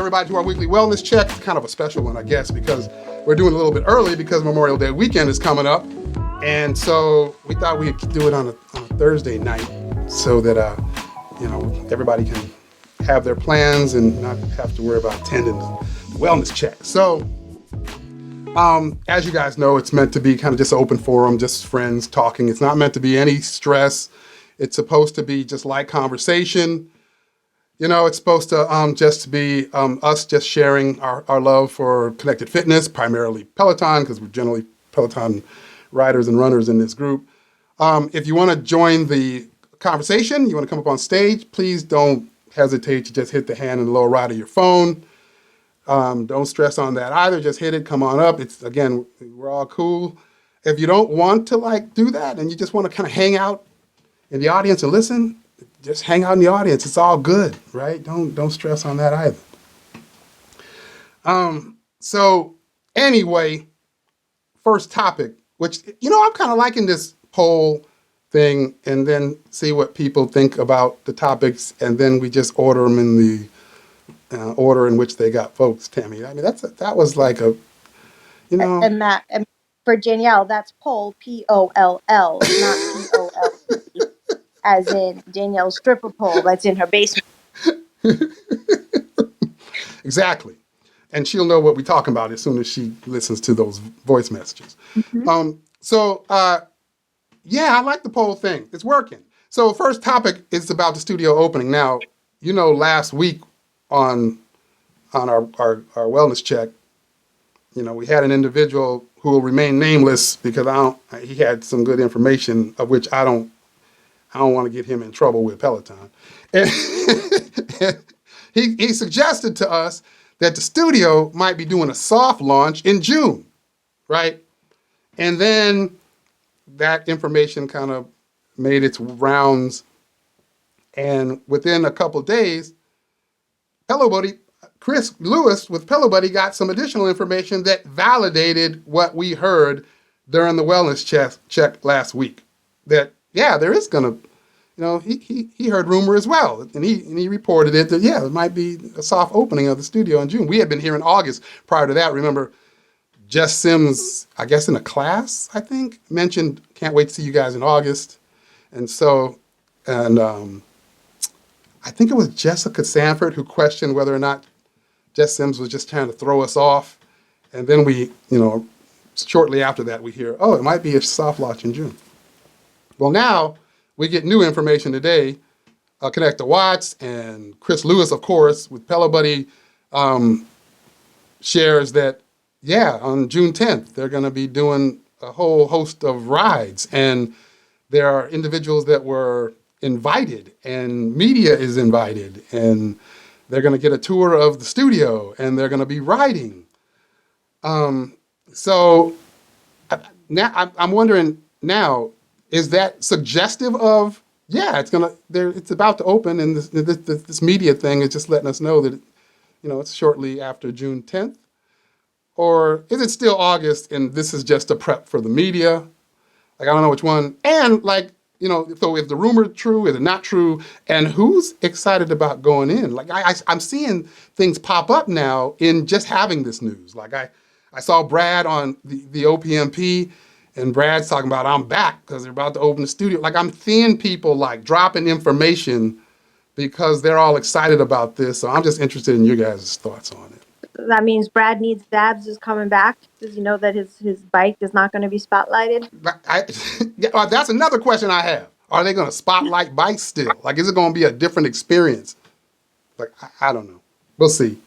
everybody to our weekly wellness check. It's kind of a special one, I guess, because we're doing it a little bit early because Memorial Day weekend is coming up. And so we thought we'd do it on a Thursday night so that, everybody can have their plans and not have to worry about attending the wellness check. So, as you guys know, it's meant to be kind of just an open forum, just friends talking. It's not meant to be any stress. It's supposed to be just light conversation. It's supposed to just be us just sharing our love for connected fitness, primarily Peloton, because we're generally Peloton riders and runners in this group. If you want to join the conversation, you want to come up on stage, please don't hesitate to just hit the hand in the lower right of your phone. Don't stress on that either. Just hit it, come on up. Again, we're all cool. If you don't want to do that and you just want to kind of hang out in the audience and listen, just hang out in the audience. It's all good, right? Don't stress on that either. So anyway, first topic, which, I'm kind of liking this poll thing and then see what people think about the topics. And then we just order them in the order in which they got votes, Tammy. I mean, that was like a, And that, and for Danielle, that's poll, P-O-L-L, not P-O-L-P, as in Danielle's stripper pole that's in her basement. Exactly. And she'll know what we're talking about as soon as she listens to those voice messages. Mm-hmm. Yeah, I like the poll thing. It's working. So first topic is about the studio opening. Now, last week on our wellness check, we had an individual who will remain nameless because he had some good information of which I don't want to get him in trouble with Peloton. And he suggested to us that the studio might be doing a soft launch in June, right? And then that information kind of made its rounds. And within a couple of days, Chris Lewis with Pillow Buddy got some additional information that validated what we heard during the wellness check last week. That, yeah, there is going to, he heard rumor as well. And he reported it that, yeah, it might be a soft opening of the studio in June. We had been here in August. Prior to that, remember, Jess Sims, I guess in a class, I think, mentioned, can't wait to see you guys in August. And so, I think it was Jessica Sanford who questioned whether or not Jess Sims was just trying to throw us off. And then we, shortly after that, we hear, it might be a soft launch in June. Well, now we get new information today. Connect the Watts and Chris Lewis, of course, with Pillow Buddy, shares that, yeah, on June 10th, they're going to be doing a whole host of rides. And there are individuals that were invited and media is invited. And they're going to get a tour of the studio and they're going to be riding. So now I'm wondering now, is that suggestive of, yeah, it's about to open and this media thing is just letting us know that, it's shortly after June 10th? Or is it still August and this is just a prep for the media? I don't know which one. And so if the rumor is true, is it not true? And who's excited about going in? I'm seeing things pop up now in just having this news. I saw Brad on the OPMP and Brad's talking about, I'm back because they're about to open the studio. I'm seeing people dropping information because they're all excited about this. So I'm just interested in your guys' thoughts on it. That means Brad Needs Dabs is coming back. Does he know that his bike is not going to be spotlighted? That's another question I have. Are they going to spotlight bikes still? Is it going to be a different experience? I don't know. We'll see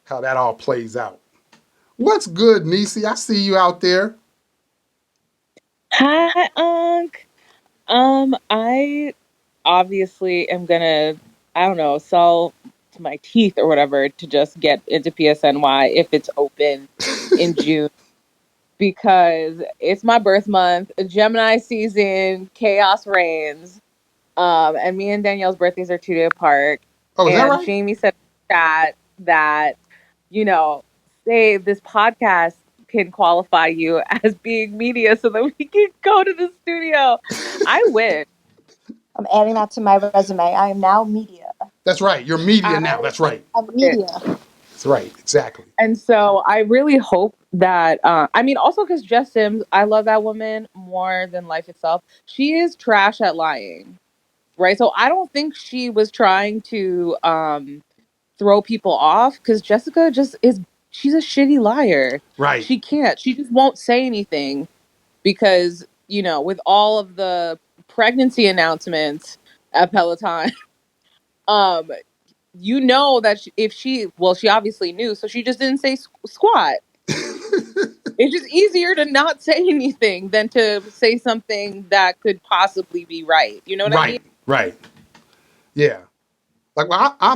how that all plays out. What's good, Nisi? I see you out there. Hi, Unc. I obviously am gonna, sell to my teeth or whatever to just get into PSNY if it's open in June, because it's my birth month, Gemini season, chaos reigns, and me and Danielle's birthdays are 2 days apart. Oh, is that right? Jamie said in chat that, say this podcast can qualify you as being media so that we can go to the studio. I wish. I'm adding that to my resume. I am now media. That's right. You're media now. That's right. A media. That's right. Exactly. And so I really hope that, I mean, also because Jess Sims, I love that woman more than life itself. She is trash at lying, right? So I don't think she was trying to throw people off because Jessica just is, she's a shitty liar. Right. She just won't say anything because, with all of the pregnancy announcements at Peloton, um, that if she obviously knew, so she just didn't say squat. It's just easier to not say anything than to say something that could possibly be right. You know what I mean? Right. Right. Yeah. Like, well, I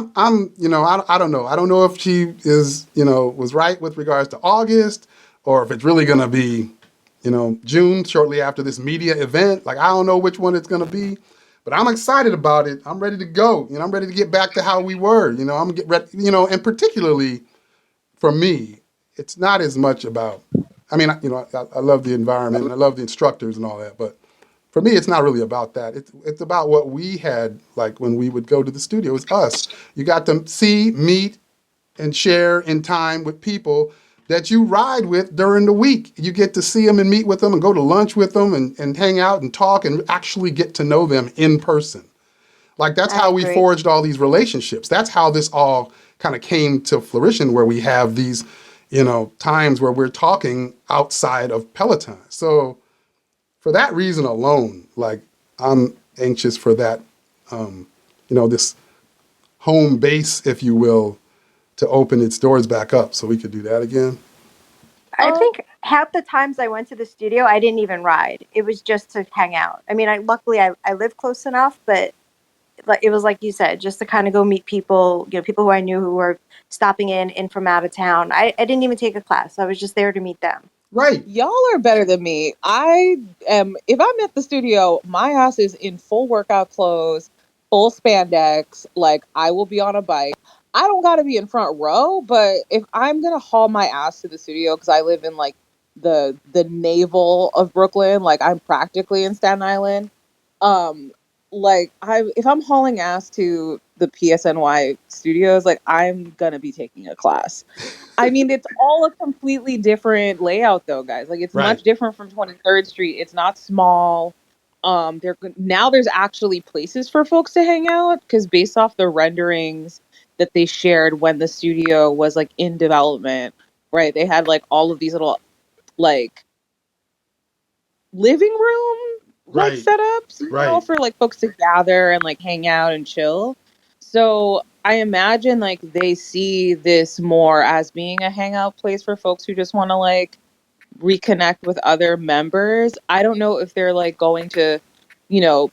don't know. I don't know if she is, was right with regards to August, or if it's really going to be, June, shortly after this media event. Like, I don't know which one it's going to be, but I'm excited about it. I'm ready to go. I'm ready to get back to how we were. I'm gonna get ready. And particularly for me, it's not as much about. I mean, I love the environment and I love the instructors and all that, but for me, it's not really about that. It's about what we had, like when we would go to the studio. It's us. You got to see, meet, and share in time with people that you ride with during the week. You get to see them and meet with them and go to lunch with them and hang out and talk and actually get to know them in person. Like, that's I how we agree. forged all these relationships. That's how this all kind of came to fruition, where we have these, times where we're talking outside of Peloton. So for that reason alone, like, I'm anxious for that, this home base, if you will, to open its doors back up so we could do that again. I think half the times I went to the studio, I didn't even ride. It was just to hang out. I mean, luckily I live close enough, but it was like you said, just to kind of go meet people, people who I knew who were stopping in from out of town. I didn't even take a class. I was just there to meet them. Right. Y'all are better than me. If I'm at the studio, my ass is in full workout clothes, full spandex. Like, I will be on a bike. I don't got to be in front row, but if I'm going to haul my ass to the studio, because I live in like the navel of Brooklyn, like I'm practically in Staten Island. Um, if I'm hauling ass to the PSNY studios, like I'm going to be taking a class. I mean, it's all a completely different layout, though, guys. Like, it's Right. much different from 23rd Street. It's not small. There's actually places for folks to hang out because based off the renderings that they shared when the studio was like in development, right? They had like all of these little like living room like Right. setups, Right. for like folks to gather and like hang out and chill. So I imagine like they see this more as being a hangout place for folks who just want to like reconnect with other members. I don't know if they're like going to, you know,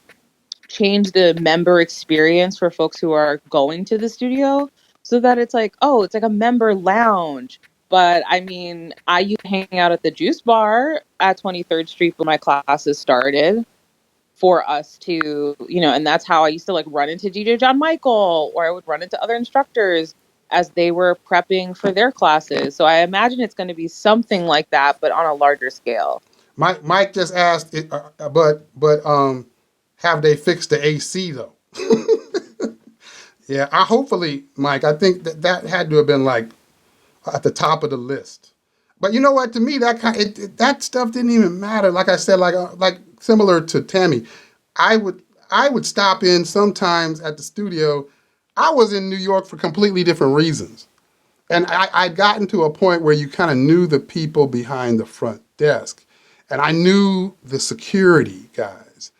change the member experience for folks who are going to the studio so that it's like, oh, it's like a member lounge. But I mean, I used to hang out at the juice bar at 23rd Street when my classes started for us to, and that's how I used to like run into DJ John Michael, or I would run into other instructors as they were prepping for their classes. So I imagine it's going to be something like that, but on a larger scale. Mike just asked, but have they fixed the AC though? Yeah, hopefully, Mike. I think that had to have been like at the top of the list. But you know what? To me, that stuff didn't even matter. Like I said, like similar to Tammy, I would stop in sometimes at the studio. I was in New York for completely different reasons, and I'd gotten to a point where you kind of knew the people behind the front desk, and I knew the security guys,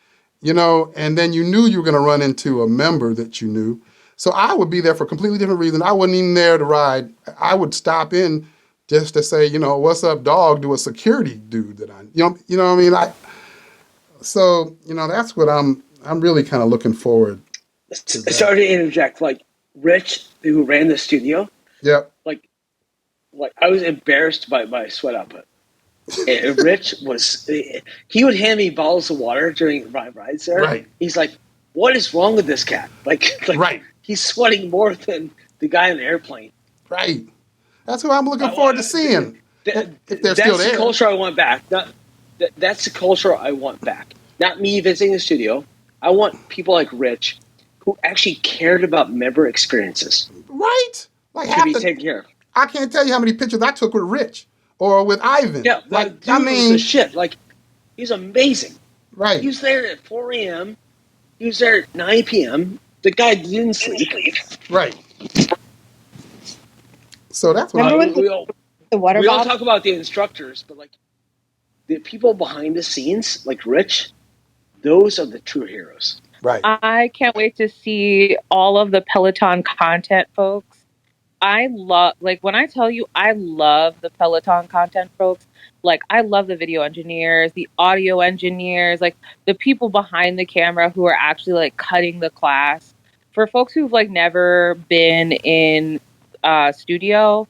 and then you knew you were going to run into a member that you knew. So I would be there for a completely different reason. I wasn't even there to ride. I would stop in just to say, what's up, dog, to a security dude that you know what I mean? That's what I'm really kind of looking forward to that. Sorry to interject. Like Rich, who ran the studio, Yep. like I was embarrassed by my sweat output. And Rich he would hand me bottles of water during my rides there. Right. He's like, "What is wrong with this cat? Like Right. He's sweating more than the guy on the airplane." Right. That's who I'm looking forward to seeing. If they're still there. That's the culture I want back. That's the culture I want back. Not me visiting the studio. I want people like Rich who actually cared about member experiences Right? Like to half be the taken care of. I can't tell you how many pictures I took with Rich or with Ivan. Yeah, the Like, I dude was the mean, shit. Like, he's amazing. He right, was there at 4 a.m. He was there at 9 p.m. The guy didn't sleep. right. So that's what Remember I. when the water We don't bottle? talk about the instructors, but like the people behind the scenes, like Rich, those are the true heroes. Right. I can't wait to see all of the Peloton content folks. I love, like, when I tell you I love the Peloton content folks, like, I love the video engineers, the audio engineers, like, the people behind the camera who are actually, like, cutting the class. For folks who've, like, never been in studio,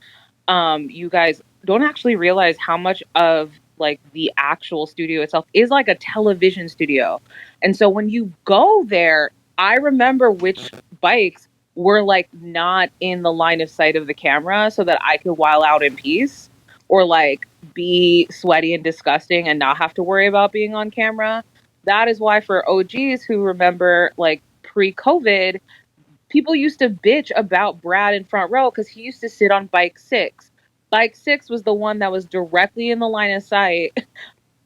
you guys don't actually realize how much of, like, the actual studio itself is like a television studio. And so when you go there, I remember which bikes were like not in the line of sight of the camera so that I could while out in peace or like be sweaty and disgusting and not have to worry about being on camera. That is why for OGs who remember like pre-COVID, people used to bitch about Brad in front row because he used to sit on bike 6. Bike 6 was the one that was directly in the line of sight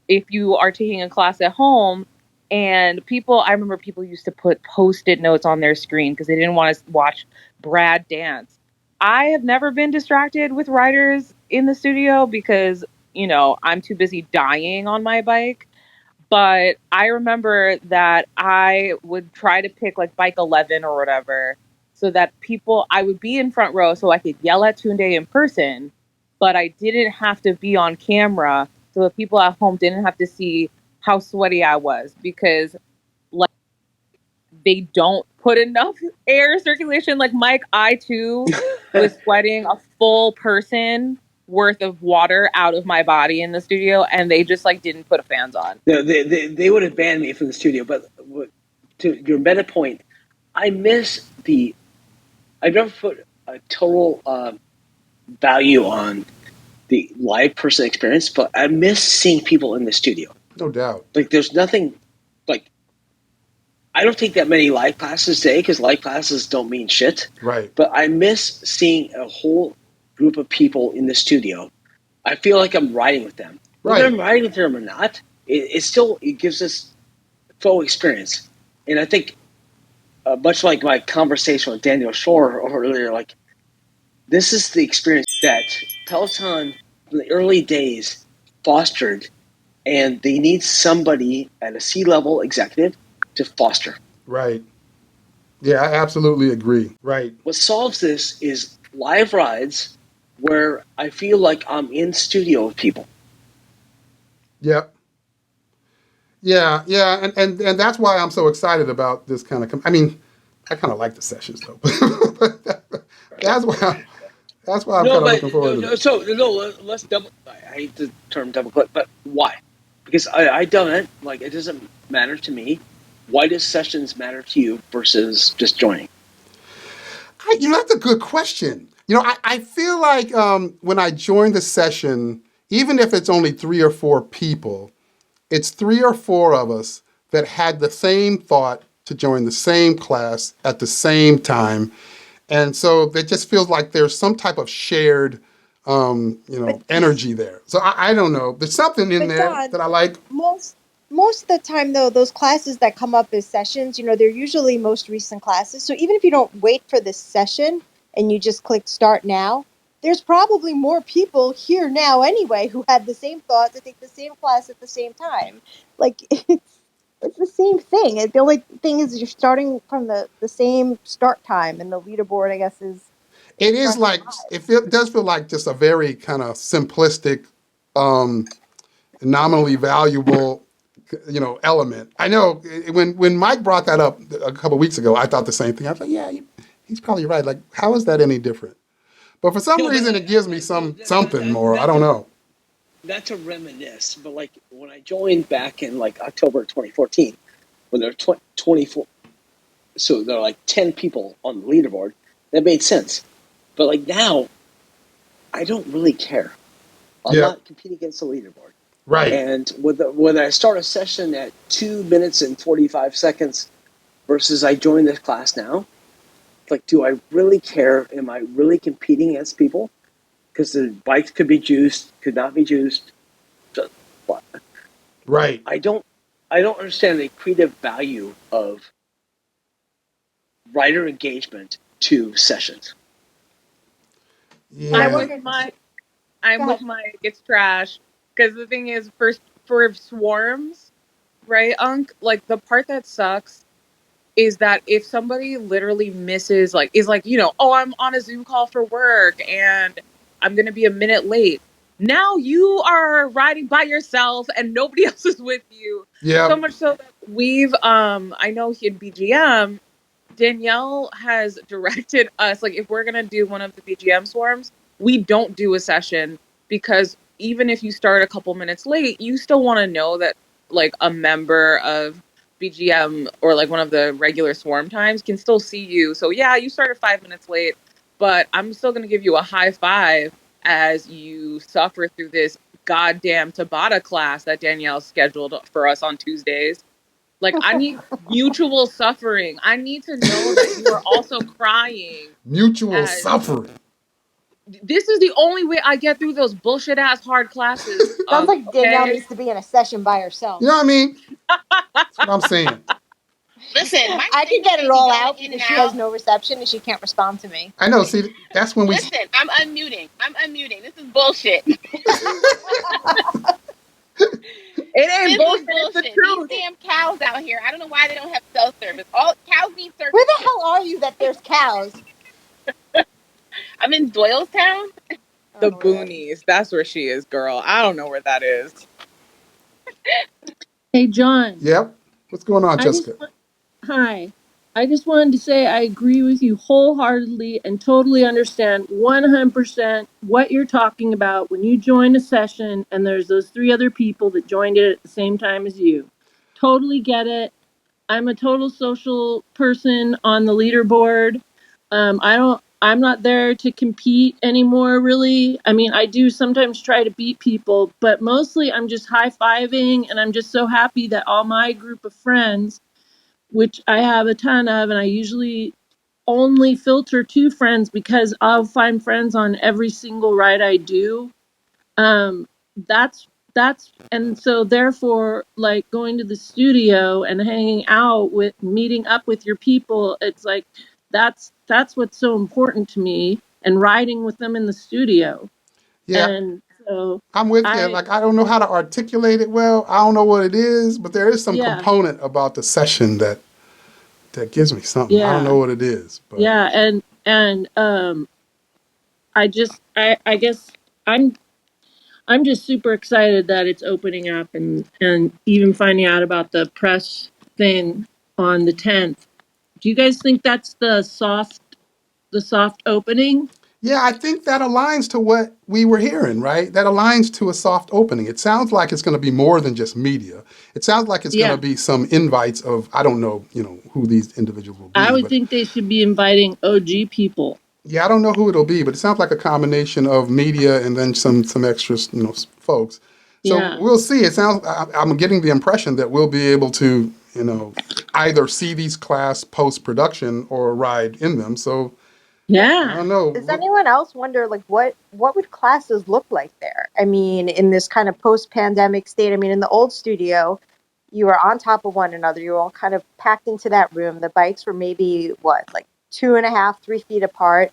if you are taking a class at home. And I remember people used to put post-it notes on their screen because they didn't want to watch Brad dance. I have never been distracted with riders in the studio because, I'm too busy dying on my bike. But I remember that I would try to pick like bike 11 or whatever so that I would be in front row so I could yell at Tunde in person, but I didn't have to be on camera so the people at home didn't have to see how sweaty I was because like they don't put enough air circulation. Like Mike, I too was sweating a full person worth of water out of my body in the studio and they just like didn't put fans on. They would have banned me from the studio. But to your meta point, I never put a total value on the live person experience, but I miss seeing people in the studio. No doubt. Like, there's nothing like. I don't take that many live classes today because live classes don't mean shit. Right. But I miss seeing a whole group of people in the studio. I feel like I'm riding with them. Whether Right. I'm riding with them or not, it gives us full experience. And I think, much like my conversation with Danielle Shore earlier, like this is the experience that Peloton in the early days fostered, and they need somebody at a C-level executive to foster. Right. Yeah, I absolutely agree. Right. What solves this is live rides where I feel like I'm in studio with people. Yep. Yeah, and that's why I'm so excited about this kind of. I mean, I kind of like the sessions though, but that's why I'm kind of looking forward to it. So let's double. I hate the term double click, but why? Because I done it. Like, it doesn't matter to me. Why does sessions matter to you versus just joining? That's a good question. I feel like when I join the session, even if it's only 3 or 4 people, it's 3 or 4 of us that had the same thought to join the same class at the same time. And so it just feels like there's some type of shared, energy there. So I don't know. There's something in But there Don, that I like. most of the time though, those classes that come up as sessions, they're usually most recent classes. So even if you don't wait for the session and you just click start now, there's probably more people here now anyway who had the same thought to take the same class at the same time. Like it's the same thing. The only thing is you're starting from the same start time, and the leaderboard, I guess, is It is starting like, live. it does feel like just a very kind of simplistic, nominally valuable, element. I know when Mike brought that up a couple weeks ago, I thought the same thing. I was like, yeah, he's probably right. Like, how is that any different? But for some reason, it gives me something more. I don't know. That's a reminisce. But like when I joined back in like October 2014, when there were 24, so there are like 10 people on the leaderboard, that made sense. But like now, I don't really care. I'm Yeah. not competing against the leaderboard. Right. And whether I start a session at 2 minutes and 45 seconds versus I joined this class now. Like, do I really care? Am I really competing against people? Because the bikes could be juiced, could not be juiced. So, Right. I don't understand the creative value of rider engagement to sessions. Yeah. I'm wonder- with Mike. Go ahead. It's trash. Because the thing is, for swarms, right, Unc? Like, the part that sucks is that if somebody literally misses, like, is like, oh, I'm on a Zoom call for work and I'm going to be a minute late. Now you are riding by yourself and nobody else is with you. Yeah. So much so that we've, I know in BGM, Danielle has directed us, like, if we're going to do one of the BGM swarms, we don't do a session because even if you start a couple minutes late, you still want to know that, like, a member of BGM or, like, one of the regular swarm times can still see you. So, yeah, you started 5 minutes late, but I'm still going to give you a high five as you suffer through this goddamn Tabata class that Danielle scheduled for us on Tuesdays. Like, I need mutual suffering. I need to know that you are also crying. Mutual suffering. This is the only way I get through those bullshit ass hard classes. Sounds like Danielle Okay? needs to be in a session by herself. You know what I mean? That's what I'm saying. Listen, I can get it all out because she has no reception and she can't respond to me. I know. See, that's when we. Listen, I'm unmuting. This is bullshit. It ain't This bullshit, is it's the bullshit. truth. These damn cows out here. I don't know why they don't have cell service. All cows need service. Where the hell are you that there's cows? I'm in Doylestown. The Oh, really? boonies. That's where she is, girl. I don't know where that is. Hey, John. Yep. What's going on, Jessica? Hi. I just wanted to say I agree with you wholeheartedly and totally understand 100% what you're talking about when you join a session and there's those 3 other people that joined it at the same time as you. Totally get it. I'm a total social person on the leaderboard. I'm not there to compete anymore, really. I mean, I do sometimes try to beat people, but mostly I'm just high-fiving and I'm just so happy that all my group of friends, which I have a ton of, and I usually only filter 2 friends because I'll find friends on every single ride I do. Um, that's and so therefore, like, going to the studio and hanging out with, meeting up with your people, it's like that's what's so important to me, and riding with them in the studio. Yeah, And so I'm with you. Like, I don't know how to articulate it well. I don't know what it is, but there is some yeah, component about the session that gives me something. I don't know yeah, what it is, but yeah, and I guess I'm just super excited that it's opening up, and even finding out about the press thing on the 10th. Do you guys think that's the soft opening? yeah, I think that aligns to what we were hearing, right? That aligns to a soft opening. It sounds like it's going to be more than just media. It sounds like it's going to Yeah. be some invites of, I don't know, who these individuals will I be, would but think they should be inviting OG people. yeah, I don't know who it'll be, but it sounds like a combination of media and then some extras, folks. So Yeah. we'll see. It sounds. I'm getting the impression that we'll be able to, either see these class post production or ride in them. So I Yeah. don't know. Does anyone else wonder, like, what would classes look like there? I mean, in this kind of post-pandemic state. I mean, in the old studio, you were on top of one another. You were all kind of packed into that room. The bikes were maybe like 2.5, 3 feet apart.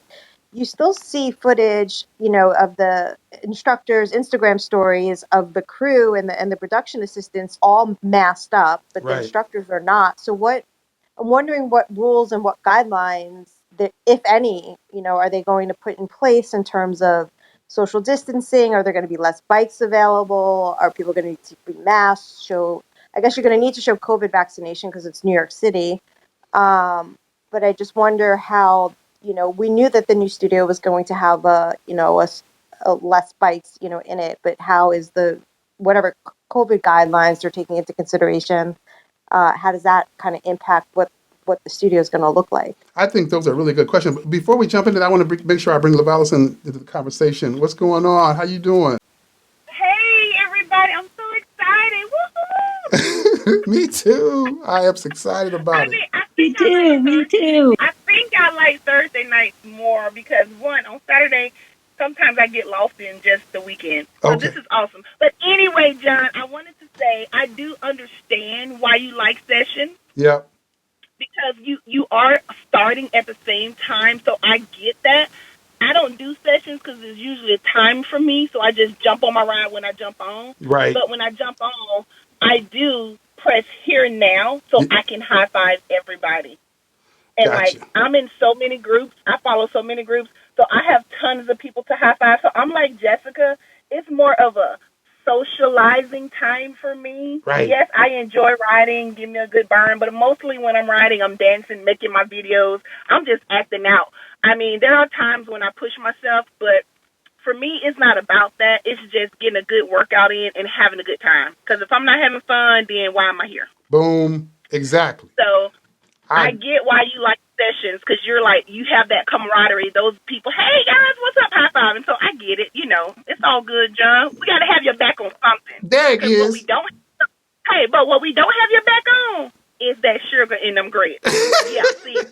You still see footage, of the instructors' Instagram stories of the crew and the production assistants all masked up, but the Right. instructors are not. So I'm wondering what rules and what guidelines that, if any, are they going to put in place in terms of social distancing? Are there going to be less bikes available? Are people going to need to be masked? I guess you're going to need to show COVID vaccination because it's New York City. But I just wonder how, we knew that the new studio was going to have a less bikes, in it. But how is whatever COVID guidelines they're taking into consideration? How does that kind of impact what the studio is going to look like? I think those are really good questions. But before we jump into that, I want to make sure I bring Lavalis into the conversation. What's going on? How you doing? Hey, everybody. I'm so excited. Woohoo! Me too. I am excited I about it. mean, Me too. Me too. I think I like Thursday nights more because one, on Saturday, sometimes I get lost in just the weekend. So Okay. this is awesome. But anyway, John, I wanted to say I do understand why you like sessions Yep. because you are starting at the same time. So I get that. I don't do sessions because there's usually a time for me. So I just jump on my ride when I jump on. Right. But when I jump on, I do press here now so I can high five everybody. And like Gotcha. I'm in so many groups, I follow so many groups, so I have tons of people to high five. So I'm like Jessica, it's more of a socializing time for me. Right. Yes, I enjoy riding, give me a good burn, but mostly when I'm riding, I'm dancing, making my videos. I'm just acting out. I mean, there are times when I push myself, but for me, it's not about that. It's just getting a good workout in and having a good time. Because if I'm not having fun, then why am I here? Boom. Exactly. So I I get why you like sessions because you're like, you have that camaraderie. Those people, hey guys, what's up? High five. And so I get it. It's all good, John. We got to have your back on something. there it Because what we is. don't, but what we don't have your back on is that sugar in them grits. Yeah, see.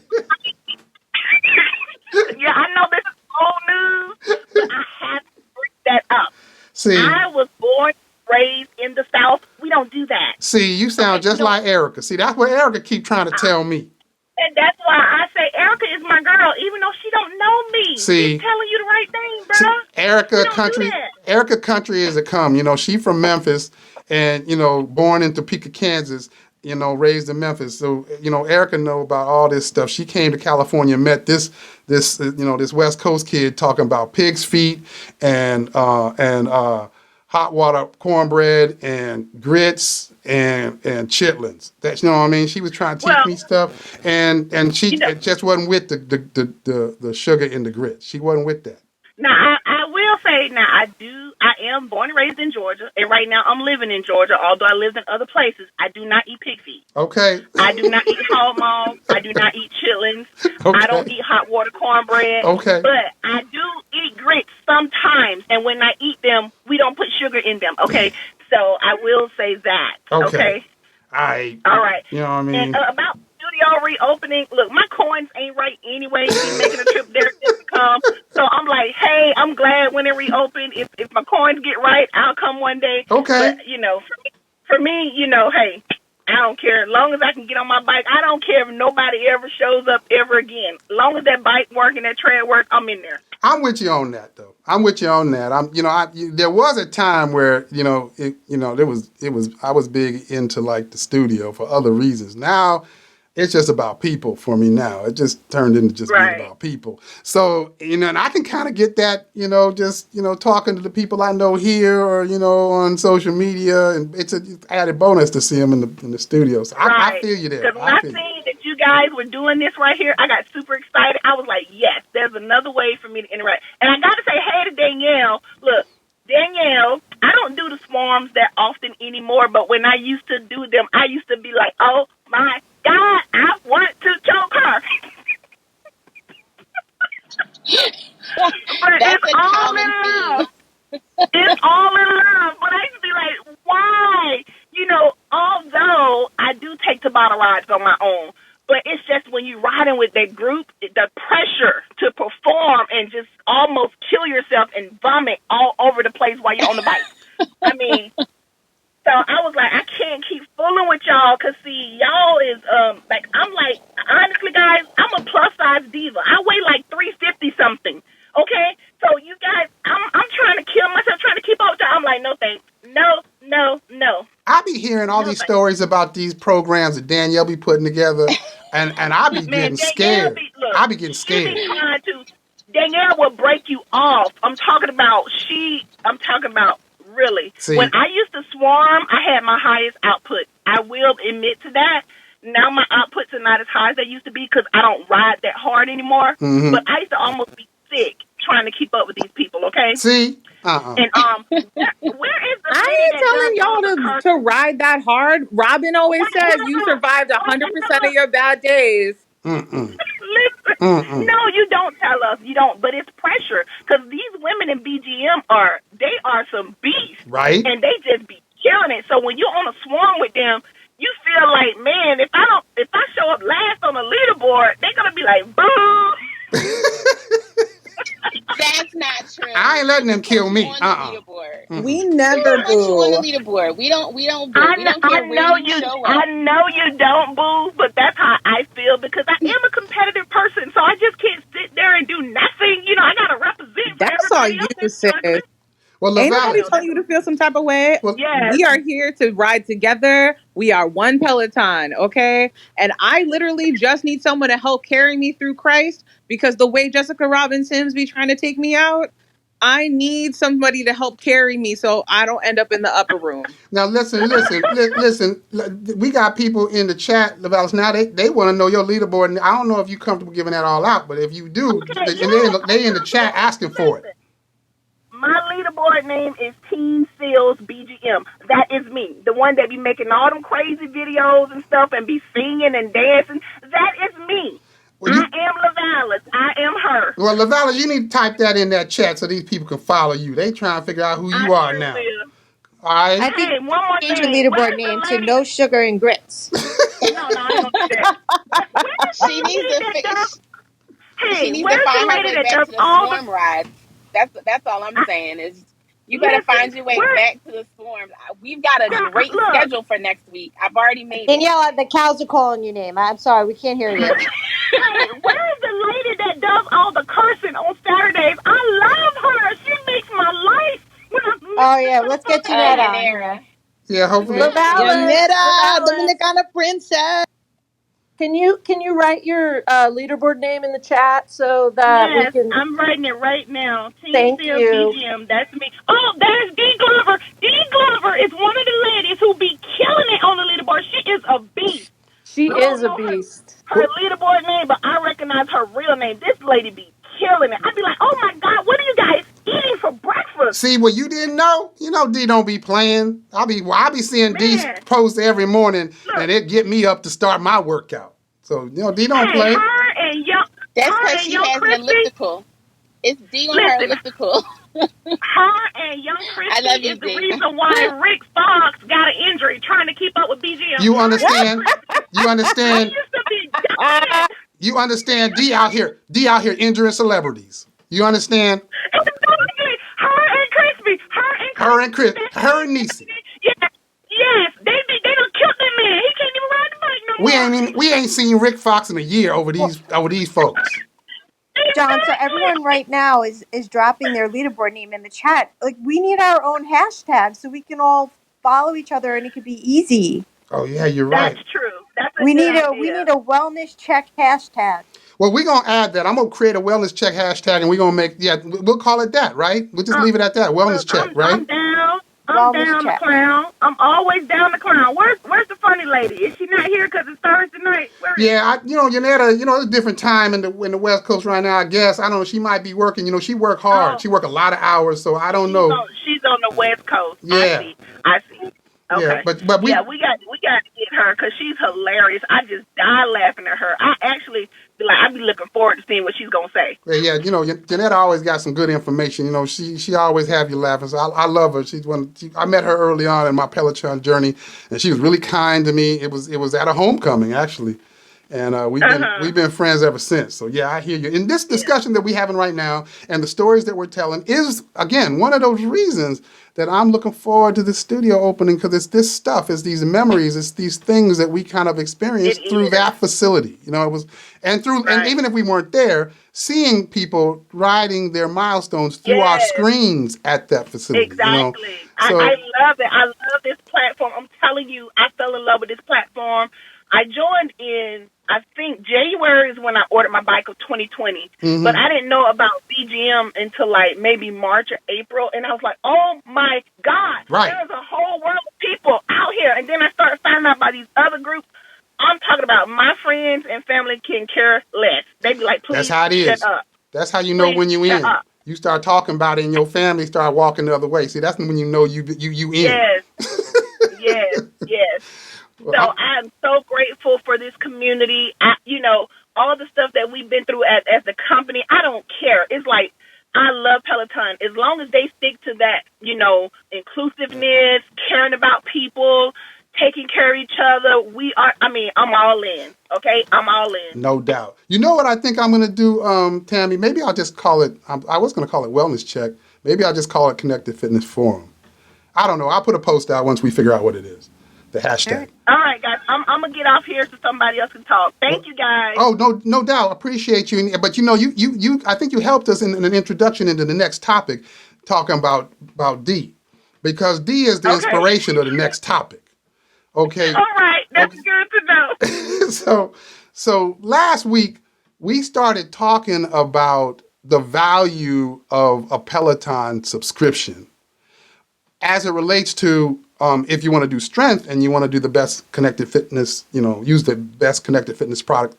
Yeah, I know this is old news, but I have to bring that up. See, I was born, raised in the South. We don't do that. you sound Okay, we just don't. like Erica. See, that's what Erica keep trying to tell me. And that's why I say Erica is my girl, even though she don't know me. See, She's telling you the right thing, see, bruh. We Erica don't do country, that. Erica country is a come. She from Memphis, and born in Topeka, Kansas. Raised in Memphis. So Erica know about all this stuff. She came to California, met this West Coast kid talking about pig's feet and hot water cornbread and grits and chitlins. That what I mean. She was trying to teach Well, me stuff, and she you know, it just wasn't with the sugar in the grits. She wasn't with that. now I will say now I am born and raised in Georgia, and right now I'm living in Georgia. Although I lived in other places, I do not eat pig feet. Okay. I do not eat hog maws. I do not eat chitlins. I don't Okay. eat hot water cornbred. Okay. But I do eat grits sometimes, and when I eat them, we don't put sugar in them. Okay, so I will say that. Okay. Okay. I. All right. You know what I And mean? about studio reopening, look, my coins ain't right anyway to be making a trip there just to come. So I'm like, hey, I'm glad when it reopened. If my coins get right, I'll come one day. Okay. But for me, hey, I don't care. As long as I can get on my bike, I don't care if nobody ever shows up ever again. As long as that bike work and that tread work, I'm in there. I'm with you on that though. I'm with you on that. There was a time where I was big into like the studio for other reasons. Now it's just about people for me now. It just turned into just being Right. about people. So, and I can kind of get that, just, talking to the people I know here or, on social media, and it's an added bonus to see them in the studio. So I Right. feel you there. Because when I seen that you guys were doing this right here, I got super excited. I was like, yes, there's another way for me to interact. And I got to say, hey to Danielle. Look, Danielle, I don't do the swarms that often anymore, but when I used to do them, I used to be like, oh my God, I want to choke her. But That's it's a all in common love. theme. It's all in love. But I used to be like, why? Although I do take Tabata rides on my own, but it's just when you're riding with that group, the pressure to perform and just almost kill yourself and vomit all over the place while you're on the bike. I mean, so I was like, I can't keep fooling with y'all because, see, y'all is, I'm like, honestly, guys, I'm a plus size diva. I weigh like 350 something. Okay? So you guys, I'm trying to kill myself, trying to keep up with y'all. I'm like, no thanks. No, no, no. I be hearing all No these thanks. stories about these programs that Danielle be putting together, and I be Man, getting Danielle scared. look, I be getting she be scared. trying to, Danielle will break you off. I'm talking about really. See. When I used to swarm, I had my highest output. I will admit to that. Now my outputs are not as high as they used to be because I don't ride that hard anymore. Mm-hmm. But I used to almost be sick trying to keep up with these people, okay? See? And where is the I lady ain't that telling does all the y'all to ride that hard. Robin always says you survived 100% of your bad days. Mm-mm. Listen, Mm-mm. no, you don't tell us. You don't. But it's pressure because these women in BGM are some beasts, Right? and they just be killing it. So when you're on a swarm with them, you feel like, man, if I show up last on the ain't letting them kill me. On the leaderboard. We We never don't want you on the boo. leaderboard. We don't boo. We don't care where you show I up. know you don't, boo, but that's how I feel because I am a competitive person, so I just can't sit there and do nothing. You know, I gotta represent for That's all everybody you, else in sis. Franklin. Well, Ain't nobody LaValis. telling you to feel some type of way. Well, Yes. We are here to ride together. We are one Peloton, okay? And I literally just need someone to help carry me through Christ because the way Jessica Robinson's be trying to take me out, I need somebody to help carry me so I don't end up in the upper room. now listen. We got people in the chat, LaValis. Now they want to know your leaderboard, and I don't know if you're comfortable giving that all out, but if you do, Okay, and yeah, they in the chat asking for it. listen. My leaderboard name is Teen Seals BGM. That is me. The one that be making all them crazy videos and stuff and be singing and dancing. That is me. Well, I am LaValis. I am her. Well, LaValis, you need to type that in that chat so these people can follow you. They trying to figure out who I you are sure now. will. All right. I Hey, think one more change your thing. leaderboard Where's the name to lady? No Sugar and Grits. No, I ain't gonna do that. Where's the She needs lady to that does? she Hey, needs to where's the find her lady way that back does to the all the? swarm rides. That's all I'm saying is you better Listen, find your way where? back to the swarms. We've got a great Look, schedule for next week. I've already made it. Danielle, the cows are calling your name. I'm sorry, we can't hear you. hey, where's the lady that does all the cursing on Saturdays? I love her. She makes my life when I'm Oh listening yeah, to the let's get program. Jeanette on Yanera. here. Yeah, hopefully. Where's Jeanette? LaValis, Yanetta, LaValis. Dominicana princess. Can you write your leaderboard name in the chat so that we Yes, can I'm writing it right now. Team thank Sales you? BGM. That's me. Oh, there's Dee Glover. Dee Glover is one of the ladies who be killing it on the leaderboard. She is a beast. She I don't is a know beast. her leaderboard name, but I recognize her real name. This lady be killing it. I'd be like, oh my God, what are you guys eating for breakfast? See what you didn't know? You know D don't be playing. I be seeing D's Man, post every morning, look. and it get me up to start my workout. So D don't Hey, play. That's her because and she young has an Christy. elliptical. It's D on her Listen, elliptical. her and young I Christy love you, is the D. reason why Rick Fox got an injury trying to keep up with BGM. You Her and young understand? Christy. You They understand? used to be dominant. You understand? D out here. D out here injuring celebrities. You understand? Exactly. Her and Crispy. Her and Her and Crispy. Chris. That's Her and Niecy. yes, yes. They done killed that man. He can't even ride the bike no more. We ain't seen Rick Fox in a year over these folks. John, so everyone Exactly. right now is dropping their leaderboard name in the chat. Like we need our own hashtag so we can all follow each other and it could be easy. Oh yeah, you're That's right. true. That's a We good need idea. a wellness check hashtag. Well, we're gonna add that. I'm gonna create a wellness check hashtag, and we're gonna make we'll call it that, right? We'll just Uh, leave it at that. Wellness Look, check, I'm right? down. I'm Wellness down to check. clown. I'm always down to clown. Where's the funny lady? Is she not here because it's Thursday night? Where is Yeah, Yanetta, it's a different time in the West Coast right now. I guess I don't know. She might be working. She work she? hard. Oh, She work a lot of hours, so I don't know. she's on the West Coast. I Yeah, see. I see. yeah, Okay. but Yeah, we got to get her because she's hilarious. I just die laughing at her. I actually I be looking forward to seeing what she's gonna say. yeah, Janetta always got some good information. She always have you laughing. So I love her. I met her early on in my Peloton journey, and she was really kind to me. It was at a homecoming actually, and we've been friends ever since. So yeah, I hear you. In this discussion that we're having right now, and the stories that we're telling is again one of those reasons that I'm looking forward to the studio opening because it's this stuff, it's these memories, it's these things that we kind of It experienced through is that facility. It was, and right. even if we weren't there, seeing people riding their milestones through our Yes. screens at that facility. Exactly. So I love it. I love this platform. I'm telling you, I fell in love with this platform. I joined in, I think January is when I ordered my bike of 2020, but I didn't know about BGM until maybe March or April, and I was like, oh my God, right. there's a whole world of people out here. And then I started finding out about these other groups. I'm talking about my friends and family can care less. They be like, please that's how it is. shut up. That's how you know when you in. Up. You start talking about it and your family start walking the other way. See, that's when you know you in. Yes. Yes. So I'm so grateful for this community. All the stuff that we've been through as the company, I don't care. It's like, I love Peloton. As long as they stick to that, inclusiveness, caring about people, taking care of each other, I'm all in. Okay? I'm all in. No doubt. You know what I think I'm going to do, Tammy? Maybe I'll just call it, I was going to call it Wellness Check. Maybe I'll just call it Connected Fitness Forum. I don't know. I'll put a post out once we figure out what it is. The hashtag. All right, guys. I'm gonna get off here so somebody else can talk. Thank you, guys. Oh, no doubt. Appreciate you. But you I think you helped us in an introduction into the next topic, talking about D, because D is the inspiration of the next topic. Okay. All right, that's Okay. good to know. So last week we started talking about the value of a Peloton subscription as it relates to if you want to do strength and you want to do the best connected fitness, use the best connected fitness product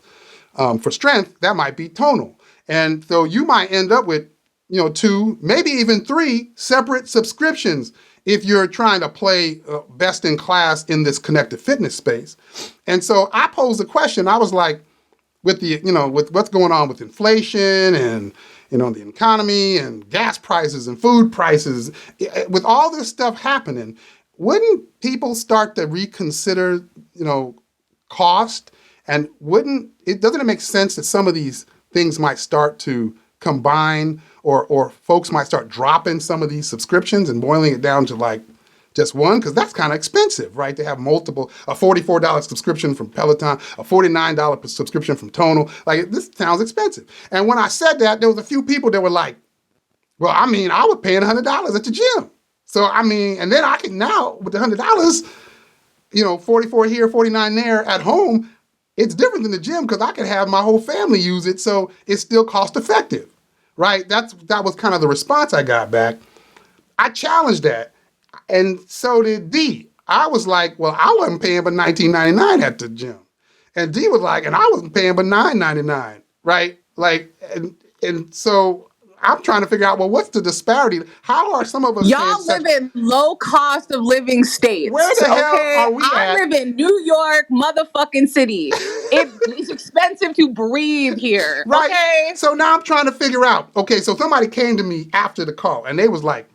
for strength, that might be tonal. And so you might end up with, 2, maybe even 3 separate subscriptions if you're trying to play best in class in this connected fitness space. And so I posed a question. I was like, with what's going on with inflation and, the economy and gas prices and food prices, with all this stuff happening, wouldn't people start to reconsider, cost? And doesn't it make sense that some of these things might start to combine, or folks might start dropping some of these subscriptions and boiling it down to like just one? Because that's kind of expensive, right? To have multiple, a $44 subscription from Peloton, a $49 subscription from Tonal. Like, this sounds expensive. And when I said that, there was a few people that were like, well, I was paying $100 at the gym. So, and then I can now, with the $100, 44 here, 49 there at home, it's different than the gym because I can have my whole family use it, so it's still cost effective, right? That was kind of the response I got back. I challenged that, and so did D. I was like, well, I wasn't paying but $19.99 at the gym, and D was like, and I wasn't paying but $9.99, right? Like, and so I'm trying to figure out, well, what's the disparity? How are some of us? Y'all live in low cost of living states. Where the hell are we I live in New York, motherfucking city. It's expensive to breathe here. Right. Okay. So now I'm trying to figure out. Okay, so somebody came to me after the call, and they was like,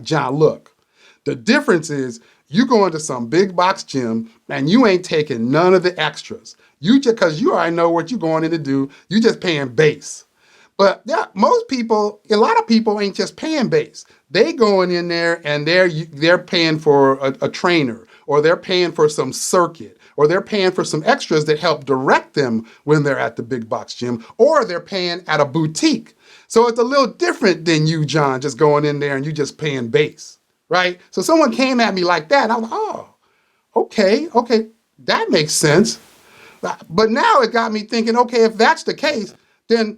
John, look, the difference is you go into some big box gym and you ain't taking none of the extras. You just, because you already know what you're going in to do, you just paying base. But most people, a lot of people ain't just paying base. They going in there and they're paying for a trainer, or they're paying for some circuit, or they're paying for some extras that help direct them when they're at the big box gym, or they're paying at a boutique. So it's a little different than you, John, just going in there and you just paying base, right? So someone came at me like that, and I was like, oh, okay, that makes sense. But now it got me thinking, okay, if that's the case, then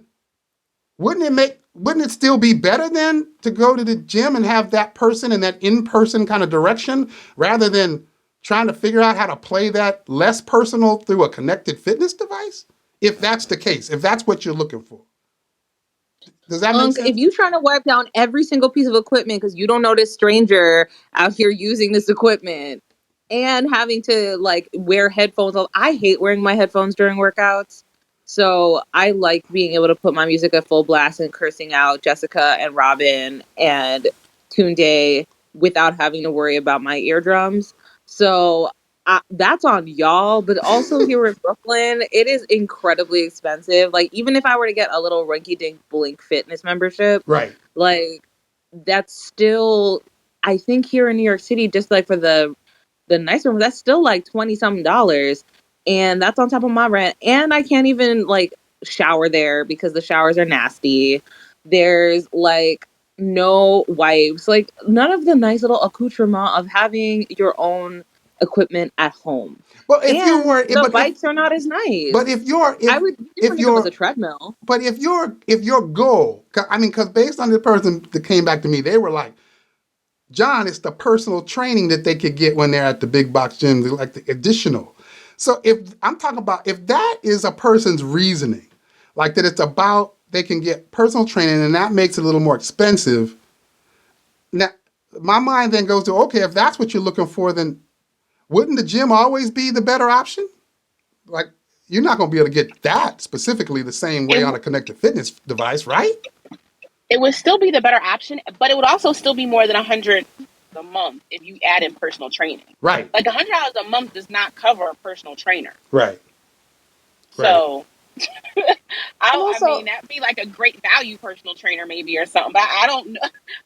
wouldn't it still be better then to go to the gym and have that person and that in-person kind of direction rather than trying to figure out how to play that less personal through a connected fitness device? If that's the case, if that's what you're looking for. Does that make sense? If you're trying to wipe down every single piece of equipment because you don't know this stranger out here using this equipment and having to like wear headphones, I hate wearing my headphones during workouts. So I like being able to put my music at full blast and cursing out Jessica and Robin and Tunde without having to worry about my eardrums. So that's on y'all. But also here in Brooklyn, it is incredibly expensive. Like, even if I were to get a little rinky-dink Blink Fitness membership, right? Like, that's still, I think here in New York City, just like for the nice room, that's still like $20-something. And that's on top of my rent. And I can't even like shower there because the showers are nasty. There's like no wipes, like none of the nice little accoutrement of having your own equiment at home. Well, the bikes are not as nice. But if it was a treadmill. But if your goal, because based on the person that came back to me, they were like, John, it's the personal training that they could get when they're at the big box gym, like the additional. So if that is a person's reasoning, like that it's about they can get personal training and that makes it a little more expensive. Now, my mind then goes to, okay, if that's what you're looking for, then wouldn't the gym always be the better option? Like, you're not going to be able to get that specifically the same way on a connected fitness device, right? It would still be the better option, but it would also still be more than $100 a month if you add in personal training. Right. Like $100 a month does not cover a personal trainer. Right. So And I also, mean, that'd be like a great value personal trainer, maybe, or something. But I don't know.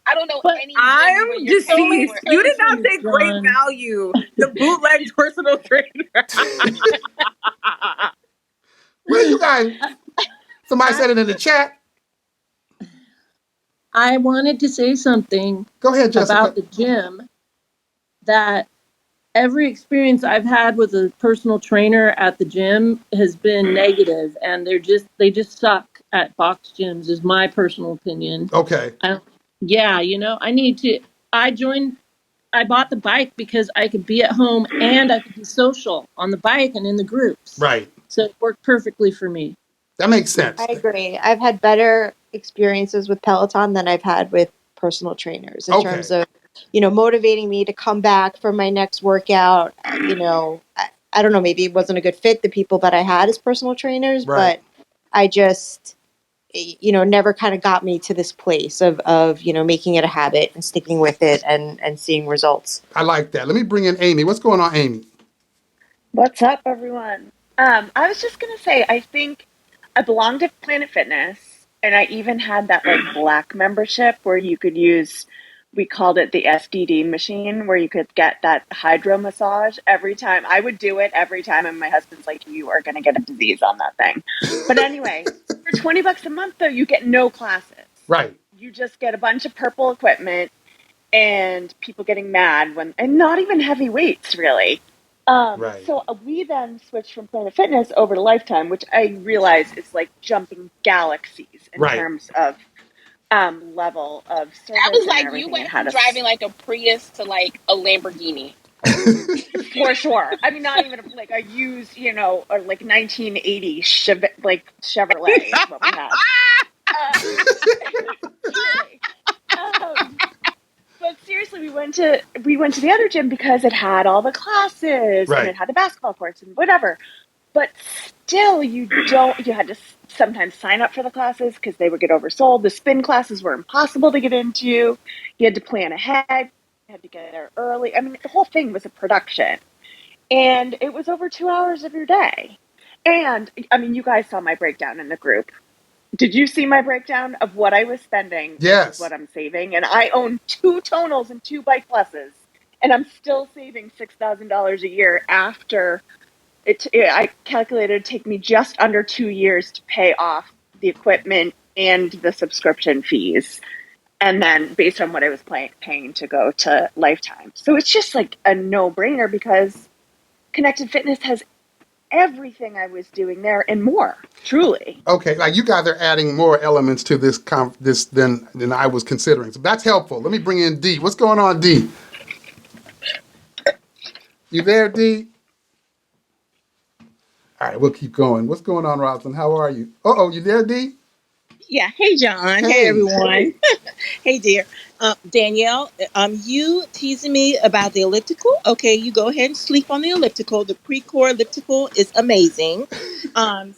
I don't know But any gym where I'm you're so paying many for deceased. You did not places, say great John. value. The bootleg personal trainer. What are you guys? Somebody I said it in the chat. I wanted to say something Go ahead, about Jessica. the gym, that every experience I've had with a personal trainer at the gym has been negative, and they just suck at box gyms, is my personal opinion. Okay. I, yeah, I need to. I joined. I bought the bike because I could be at home and I could be social on the bike and in the groups. Right. So it worked perfectly for me. That makes I sense. agree. I've had better experiences with Peloton than I've had with personal trainers in terms Okay. of, motivating me to come back for my next workout. I don't know, maybe it wasn't a good fit, the people that I had as personal trainers, Right. but I just, never kind of got me to this place of making it a habit and sticking with it and seeing results. I like that. Let me bring in Amy. What's going on, Amy? What's up, everyone? I was just gonna say, I think I belonged to Planet Fitness, and I even had that like black membership where you could use, we called it the SDD machine, where you could get that hydro massage every time. I would do it every time, and my husband's like, "You are gonna get a disease on that thing." But anyway, for $20 a month, though, you get no classes. Right. You just get a bunch of purple equipment and people getting mad and not even heavy weights really. Right. So we then switched from Planet Fitness over to Lifetime, which I realize is like jumping galaxies in Right. terms of level of That service was and like you everything, and went how from to driving like a Prius to like a Lamborghini. for sure. I mean, not even like a used, or like 1980 Chevrolet is what we had. Truly. Um, But seriously, we went to the other gym because it had all the classes and Right. it had the basketball courts and whatever. But still, you had to sometimes sign up for the classes because they would get oversold. The spin classes were impossible to get into. You had to plan ahead. You had to get there early. I mean, the whole thing was a production, and it was over 2 hours of your day. And I mean, you guys saw my breakdown in the group. Did you see my breakdown of what I was spending versus Yes. what I'm saving? And I own 2 tonals and 2 bike pluses, and I'm still saving $6,000 a year after it. I calculated it'd take me just under 2 years to pay off the equipment and the subscription fees, and then based on what I was paying to go to Lifetime. So it's just like a no-brainer because Connected Fitness has everything I was doing there and more. Truly. Okay. Like you guys are adding more elements to this than I was considering. So that's helpful. Let me bring in D. What's going on, D? You there, D? All right, we'll keep going. What's going on, Rosalind? How are you? Oh, you there, D? Yeah. Hey, John. Hey, Hey. everyone. Hey, dear. Danielle, you teasing me about the elliptical. Okay, you go ahead and sleep on the elliptical. The pre-core elliptical is amazing.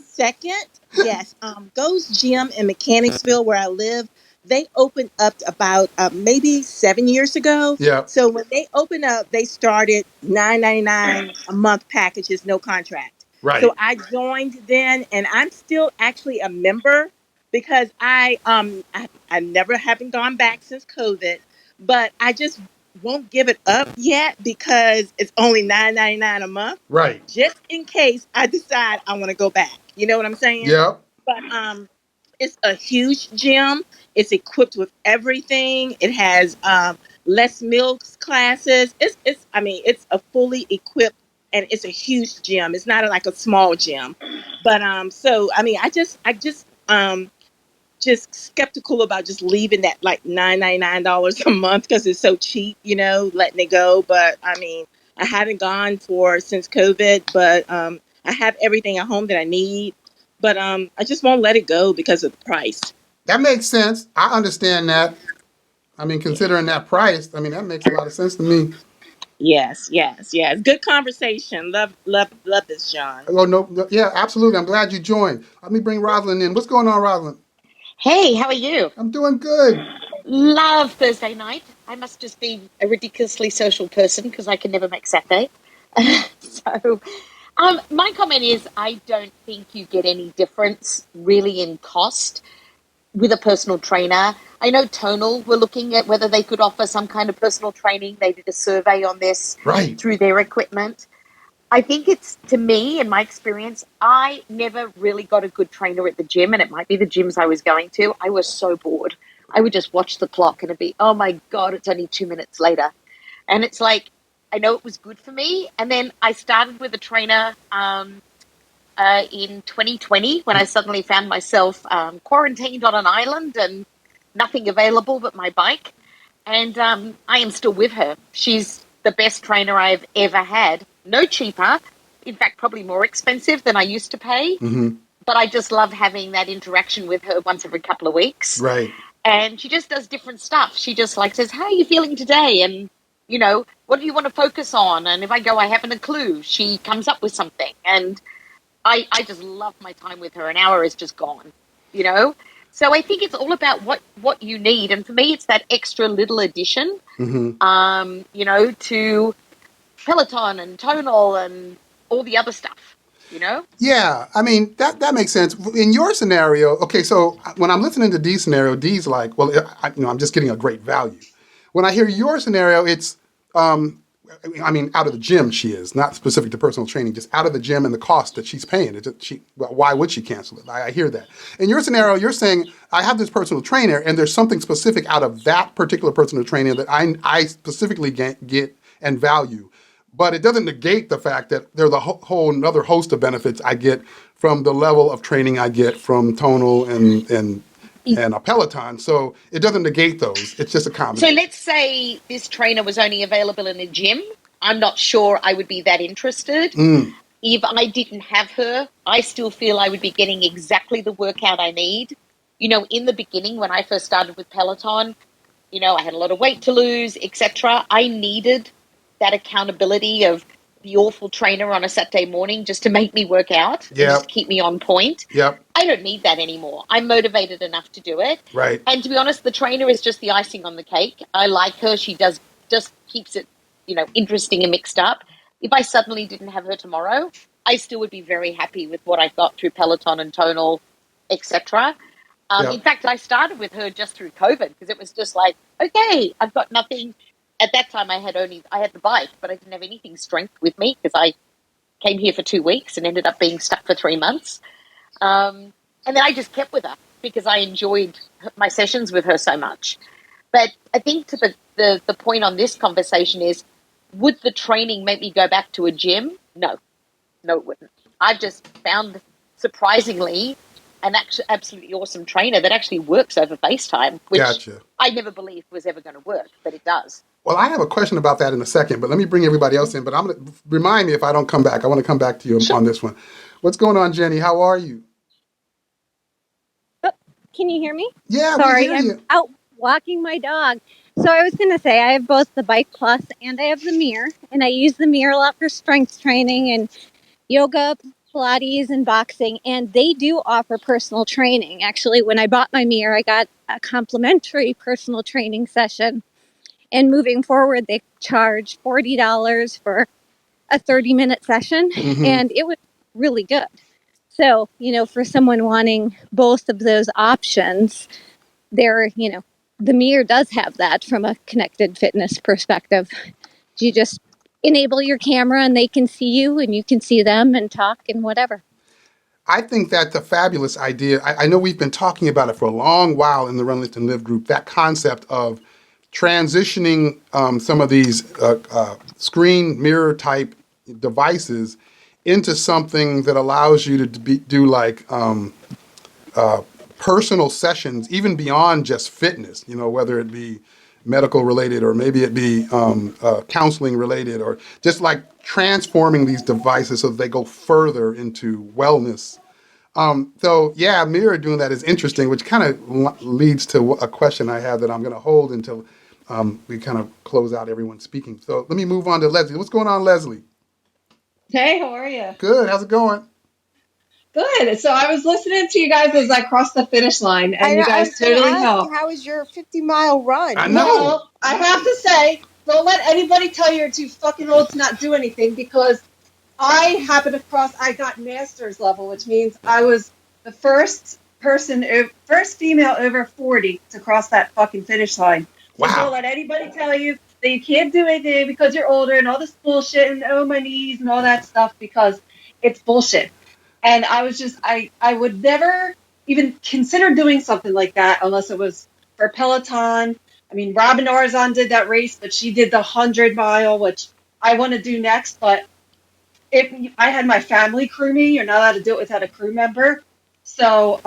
Second, yes, Go's Gym in Mechanicsville, where I live, they opened up about maybe 7 years ago. Yep. So when they opened up, they started $9.99 a month packages, no contract. So Right. I joined then, and I'm still actually a member because I never haven't gone back since COVID, but I just won't give it up yet because it's only $9.99 a month, Right. just in case I decide I want to go back. You know what I'm saying? Yep. But it's a huge gym. It's equipped with everything. It has Les Mills classes. It's I mean it's a fully equipped and it's a huge gym. It's not like a small gym. But so I mean just skeptical about just leaving that like $9.99 a month because it's so cheap, letting it go. But I mean, I haven't gone for since COVID, but I have everything at home that I need. But I just won't let it go because of the price. That makes sense. I understand that. I mean, Yeah. considering that price, I mean, that makes a lot of sense to me. Yes, yes, yes. Good conversation. Love this, John. Oh, no, yeah, absolutely. I'm glad you joined. Let me bring Rosalind in. What's going on, Rosalind? Hey, how are you? I'm doing good. Love Thursday night. I must just be a ridiculously social person because I can never make Saturday. So My comment is I don't think you get any difference really in cost with a personal trainer. I know Tonal were looking at whether they could offer some kind of personal training. They did a survey on this Right. through their equipment. I think it's, to me, in my experience, I never really got a good trainer at the gym, and it might be the gyms I was going to. I was so bored. I would just watch the clock and it'd be, oh my God, it's only 2 minutes later. And it's like, I know it was good for me. And then I started with a trainer in 2020 when I suddenly found myself quarantined on an island and nothing available but my bike. And I am still with her. She's the best trainer I've ever had. No cheaper. In fact, probably more expensive than I used to pay. Mm-hmm. But I just love having that interaction with her once every couple of weeks. Right. And she just does different stuff. She just like says, how are you feeling today? And, you know, what do you want to focus on? And if I go, I haven't a clue, she comes up with something. And I just love my time with her. An hour is just gone, you know? So I think it's all about what you need. And for me, it's that extra little addition, Mm-hmm. you know, to Peloton and Tonal and all the other stuff, you know? Yeah, I mean that makes sense. In your scenario, okay, so when I'm listening to Dee's scenario, Dee's like, well, I'm just getting a great value. When I hear your scenario, it's, I mean, out of the gym she is, not specific to personal training, just out of the gym and the cost that she's paying. Well, why would she cancel it? I hear that. In your scenario, you're saying, I have this personal trainer and there's something specific out of that particular personal trainer that I specifically get and value. But it doesn't negate the fact that there's a whole another host of benefits I get from the level of training I get from Tonal and a Peloton. So it doesn't negate those. It's just a So combination. let's say this trainer was only available in a gym. I'm not sure I would be that interested. Mm, If I didn't have her, I still feel I would be getting exactly the workout I need. You know, in the beginning, when I first started with Peloton, you know, I had a lot of weight to lose, etc. I needed that accountability of the awful trainer on a Saturday morning just to make me work out and just yep, to keep me on point. yep, I don't need that anymore. I'm motivated enough to do it. right. And to be honest, the trainer is just the icing on the cake. I like her. She does just keeps it, you know, interesting and mixed up. If I suddenly didn't have her tomorrow, I still would be very happy with what I got through Peloton and Tonal, etc. In Yep. fact, I started with her just through COVID because it was just like, okay, I've got nothing. At that time, I had the bike, but I didn't have anything strength with me because I came here for 2 weeks and ended up being stuck for 3 months. And then I just kept with her because I enjoyed my sessions with her so much. But I think to the point on this conversation is, would the training make me go back to a gym? No, it wouldn't. I've just found, surprisingly, an absolutely awesome trainer that actually works over FaceTime, which Gotcha. I never believed was ever going to work, but it does. Well, I have a question about that in a second, but let me bring everybody else in. But I'm going to remind me if I don't come back. I want to come back to you Sure. on this one. What's going on, Jenny? How are you? Oh, can you hear me? Yeah, Sorry, we hear you. I'm out walking my dog. So I was going to say I have both the Bike Plus and I have the Mirror, and I use the Mirror a lot for strength training and yoga, Pilates, and boxing, and they do offer personal training. Actually, when I bought my Mirror, I got a complimentary personal training session, and moving forward, they charge $40 for a 30-minute session, Mm-hmm. and it was really good. So, you know, for someone wanting both of those options, the Mirror does have that from a connected fitness perspective. You just enable your camera and they can see you and you can see them and talk and whatever. I think that's a fabulous idea. I know we've been talking about it for a long while in the Run, Lift, and Live group, that concept of transitioning some of these screen mirror type devices into something that allows you to do like personal sessions, even beyond just fitness, you know, whether it be medical related or maybe it be counseling related, or just like transforming these devices so that they go further into wellness. So yeah, Mira doing that is interesting, which kind of leads to a question I have that I'm going to hold until we kind of close out everyone speaking. So let me move on to Leslie. What's going on, Leslie? Hey, how are you? Good. How's it going? Good. So I was listening to you guys as I crossed the finish line, and you I guys was going to totally ask, helped. how was your 50-mile run? I know. Well, I have to say, don't let anybody tell you you're too fucking old to not do anything, because I happened to cross. I got master's level, which means I was the first female over 40 to cross that fucking finish line. So don't Wow. let anybody tell you that you can't do anything because you're older and all this bullshit and oh my knees and all that stuff, because it's bullshit. And I was just, I would never even consider doing something like that unless it was for Peloton. I mean, Robin Arzon did that race, but she did the 100 mile, which I want to do next. But if I had my family crew me, you're not allowed to do it without a crew member. So,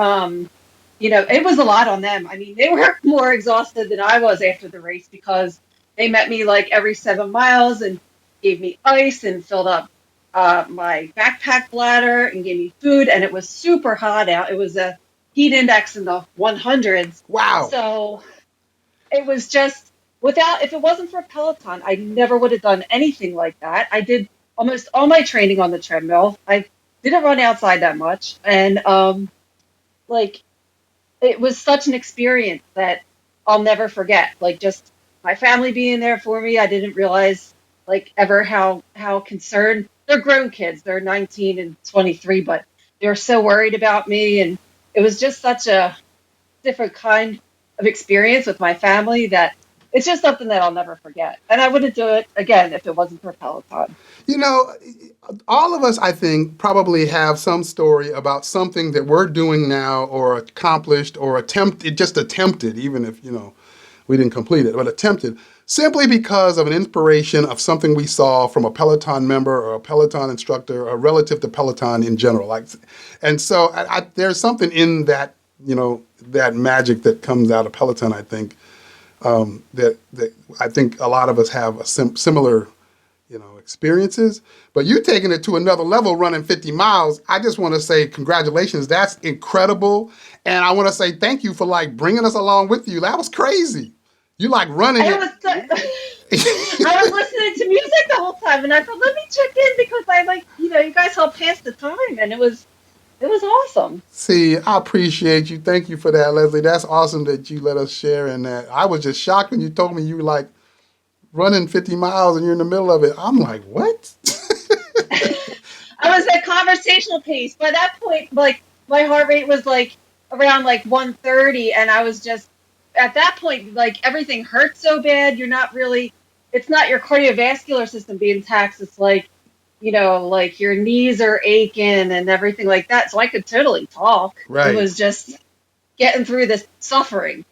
it was a lot on them. I mean, they were more exhausted than I was after the race because they met me like every 7 miles and gave me ice and filled up my backpack bladder and gave me food. And it was super hot out. It was a heat index in the 100s. Wow. So it was just if it wasn't for Peloton, I never would have done anything like that. I did almost all my training on the treadmill. I didn't run outside that much. And like it was such an experience that I'll never forget. Like just my family being there for me. I didn't realize like ever how concerned. They're grown kids. They're 19 and 23, but they're so worried about me. And it was just such a different kind of experience with my family that it's just something that I'll never forget. And I wouldn't do it again if it wasn't for Peloton. You know, all of us, I think, probably have some story about something that we're doing now or accomplished or attempted, even if, we didn't complete it, but attempted, simply because of an inspiration of something we saw from a Peloton member or a Peloton instructor or relative to Peloton in general. And so there's something in that, that magic that comes out of Peloton, I think, that I think a lot of us have a similar experiences, but you taking it to another level running 50 miles. I just want to say congratulations. That's incredible. And I want to say thank you for bringing us along with you. That was crazy. You running I it. was, I was listening to music the whole time and I thought, let me check in because I you guys helped pass the time and it was awesome. See, I appreciate you. Thank you for that, Leslie. That's awesome that you let us share in that. I was just shocked when you told me you were running 50 miles and you're in the middle of it. I'm like, what? I was at conversational pace. By that point, my heart rate was around 130, and I was just at that point everything hurts so bad. It's not your cardiovascular system being taxed. It's your knees are aching and everything like that. So I could totally talk. It Right. was just getting through this suffering.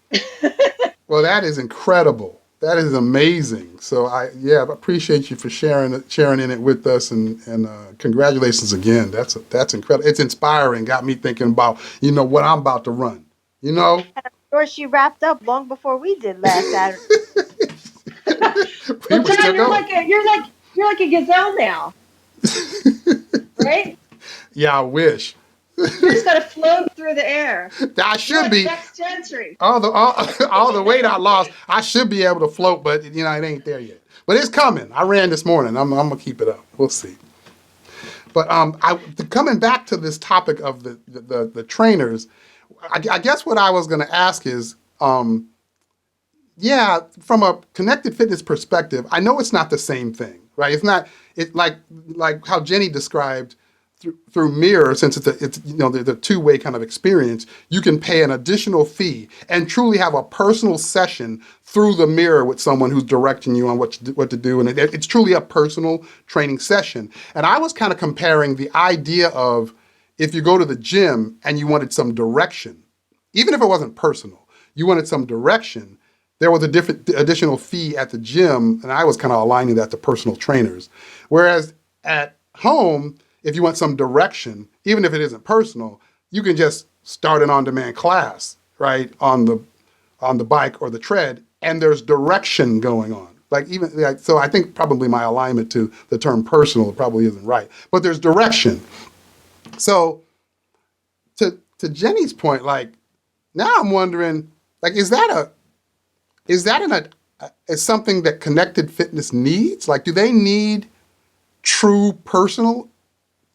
Well, that is incredible. That is amazing. So I appreciate you for sharing in it with us, and congratulations again. That's incredible. It's inspiring. Got me thinking about what I'm about to run. And I'm sure she wrapped up long before we did last Saturday. We Well, were still John, going. you're like a gazelle now, right? Yeah, I wish. You just got to float through the air. I You're should like be. next century. All the weight I lost, I should be able to float, but it ain't there yet. But it's coming. I ran this morning. I'm gonna keep it up. We'll see. But coming back to this topic of the trainers, I guess what I was gonna ask is, from a connected fitness perspective, I know it's not the same thing, right? It's not like how Jenny described through Mirror, since it's the two-way kind of experience. You can pay an additional fee and truly have a personal session through the Mirror with someone who's directing you on what to do, and it's truly a personal training session. And I was kind of comparing the idea of if you go to the gym and you wanted some direction, even if it wasn't personal, you wanted some direction. There was a different additional fee at the gym, and I was kind of aligning that to personal trainers. Whereas at home, if you want some direction, even if it isn't personal, you can just start an on-demand class, right, on the bike or the tread, and there's direction going on. So I think probably my alignment to the term personal probably isn't right, but there's direction. So to Jenny's point, now I'm wondering, is something that connected fitness needs? Do they need true personal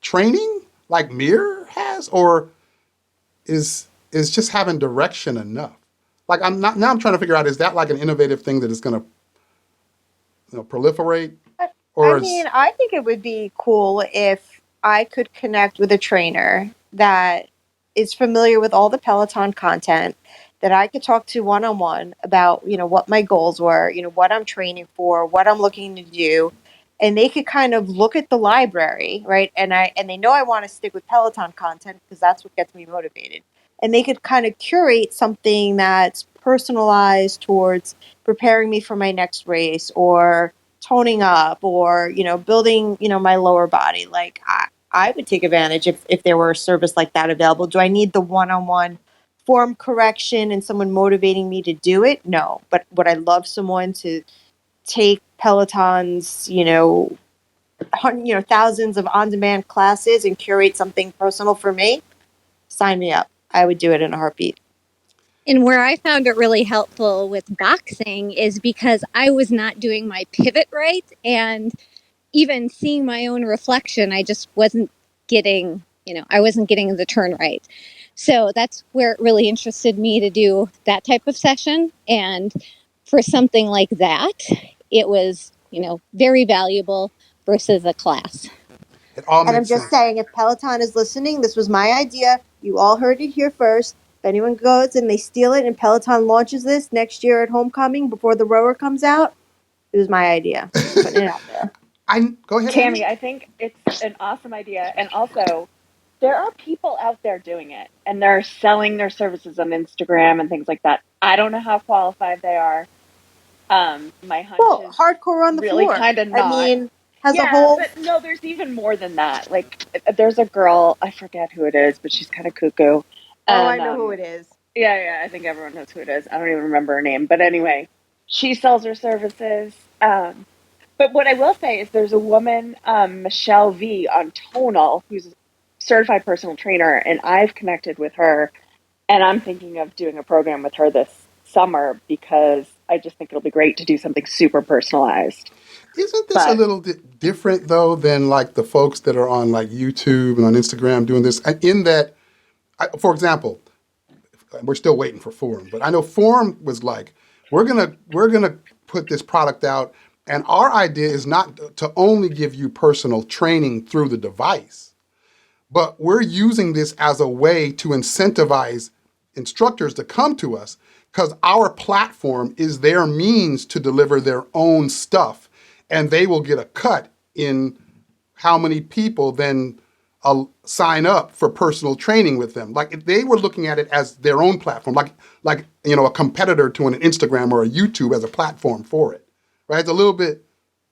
training like Mirror has, or is just having direction enough? I'm trying to figure out, is that an innovative thing that is going to proliferate? Or I is mean, I think it would be cool if I could connect with a trainer that is familiar with all the Peloton content that I could talk to one on one about, what my goals were, what I'm training for, what I'm looking to do. And they could kind of look at the library, right? And they know I want to stick with Peloton content because that's what gets me motivated. And they could kind of curate something that's personalized towards preparing me for my next race or toning up or building my lower body. Like I would take advantage if there were a service like that available. Do I need the one-on-one form correction and someone motivating me to do it? No, but would I love someone to take Peloton's thousands of on-demand classes and curate something personal for me? Sign me up. I would do it in a heartbeat. And where I found it really helpful with boxing is because I was not doing my pivot right. And even seeing my own reflection, I just wasn't getting, I wasn't getting the turn right. So that's where it really interested me to do that type of session. And for something like that, it was, very valuable versus a class. it all And I'm makes just sense. saying, if Peloton is listening, this was my idea. You all heard it here first. If anyone goes and they steal it and Peloton launches this next year at homecoming before the rower comes out, it was my idea. Putting it out there. I go ahead, Amy. Tammy, I think it's an awesome idea. And also, there are people out there doing it and they're selling their services on Instagram and things like that. I don't know how qualified they are. My hunch Well, is hardcore on the really floor. kind of I not. mean, has a Yeah, whole. but no, there's even more than that. Like, there's a girl, I forget who it is, but she's kind of cuckoo. Oh, I And know who it is. yeah, I think everyone knows who it is. I don't even remember her name. But anyway, she sells her services. But what I will say is there's a woman, Michelle V, on Tonal, who's a certified personal trainer, and I've connected with her. And I'm thinking of doing a program with her this summer because I just think it'll be great to do something super personalized. Isn't this a But little bit different though than like the folks that are on like YouTube and on Instagram doing this? In that, for example, we're still waiting for Forum, but I know Forum was like, we're gonna put this product out, and our idea is not to only give you personal training through the device, but we're using this as a way to incentivize instructors to come to us because our platform is their means to deliver their own stuff, and they will get a cut in how many people then sign up for personal training with them. Like if they were looking at it as their own platform, like a competitor to an Instagram or a YouTube as a platform for it, right? It's a little bit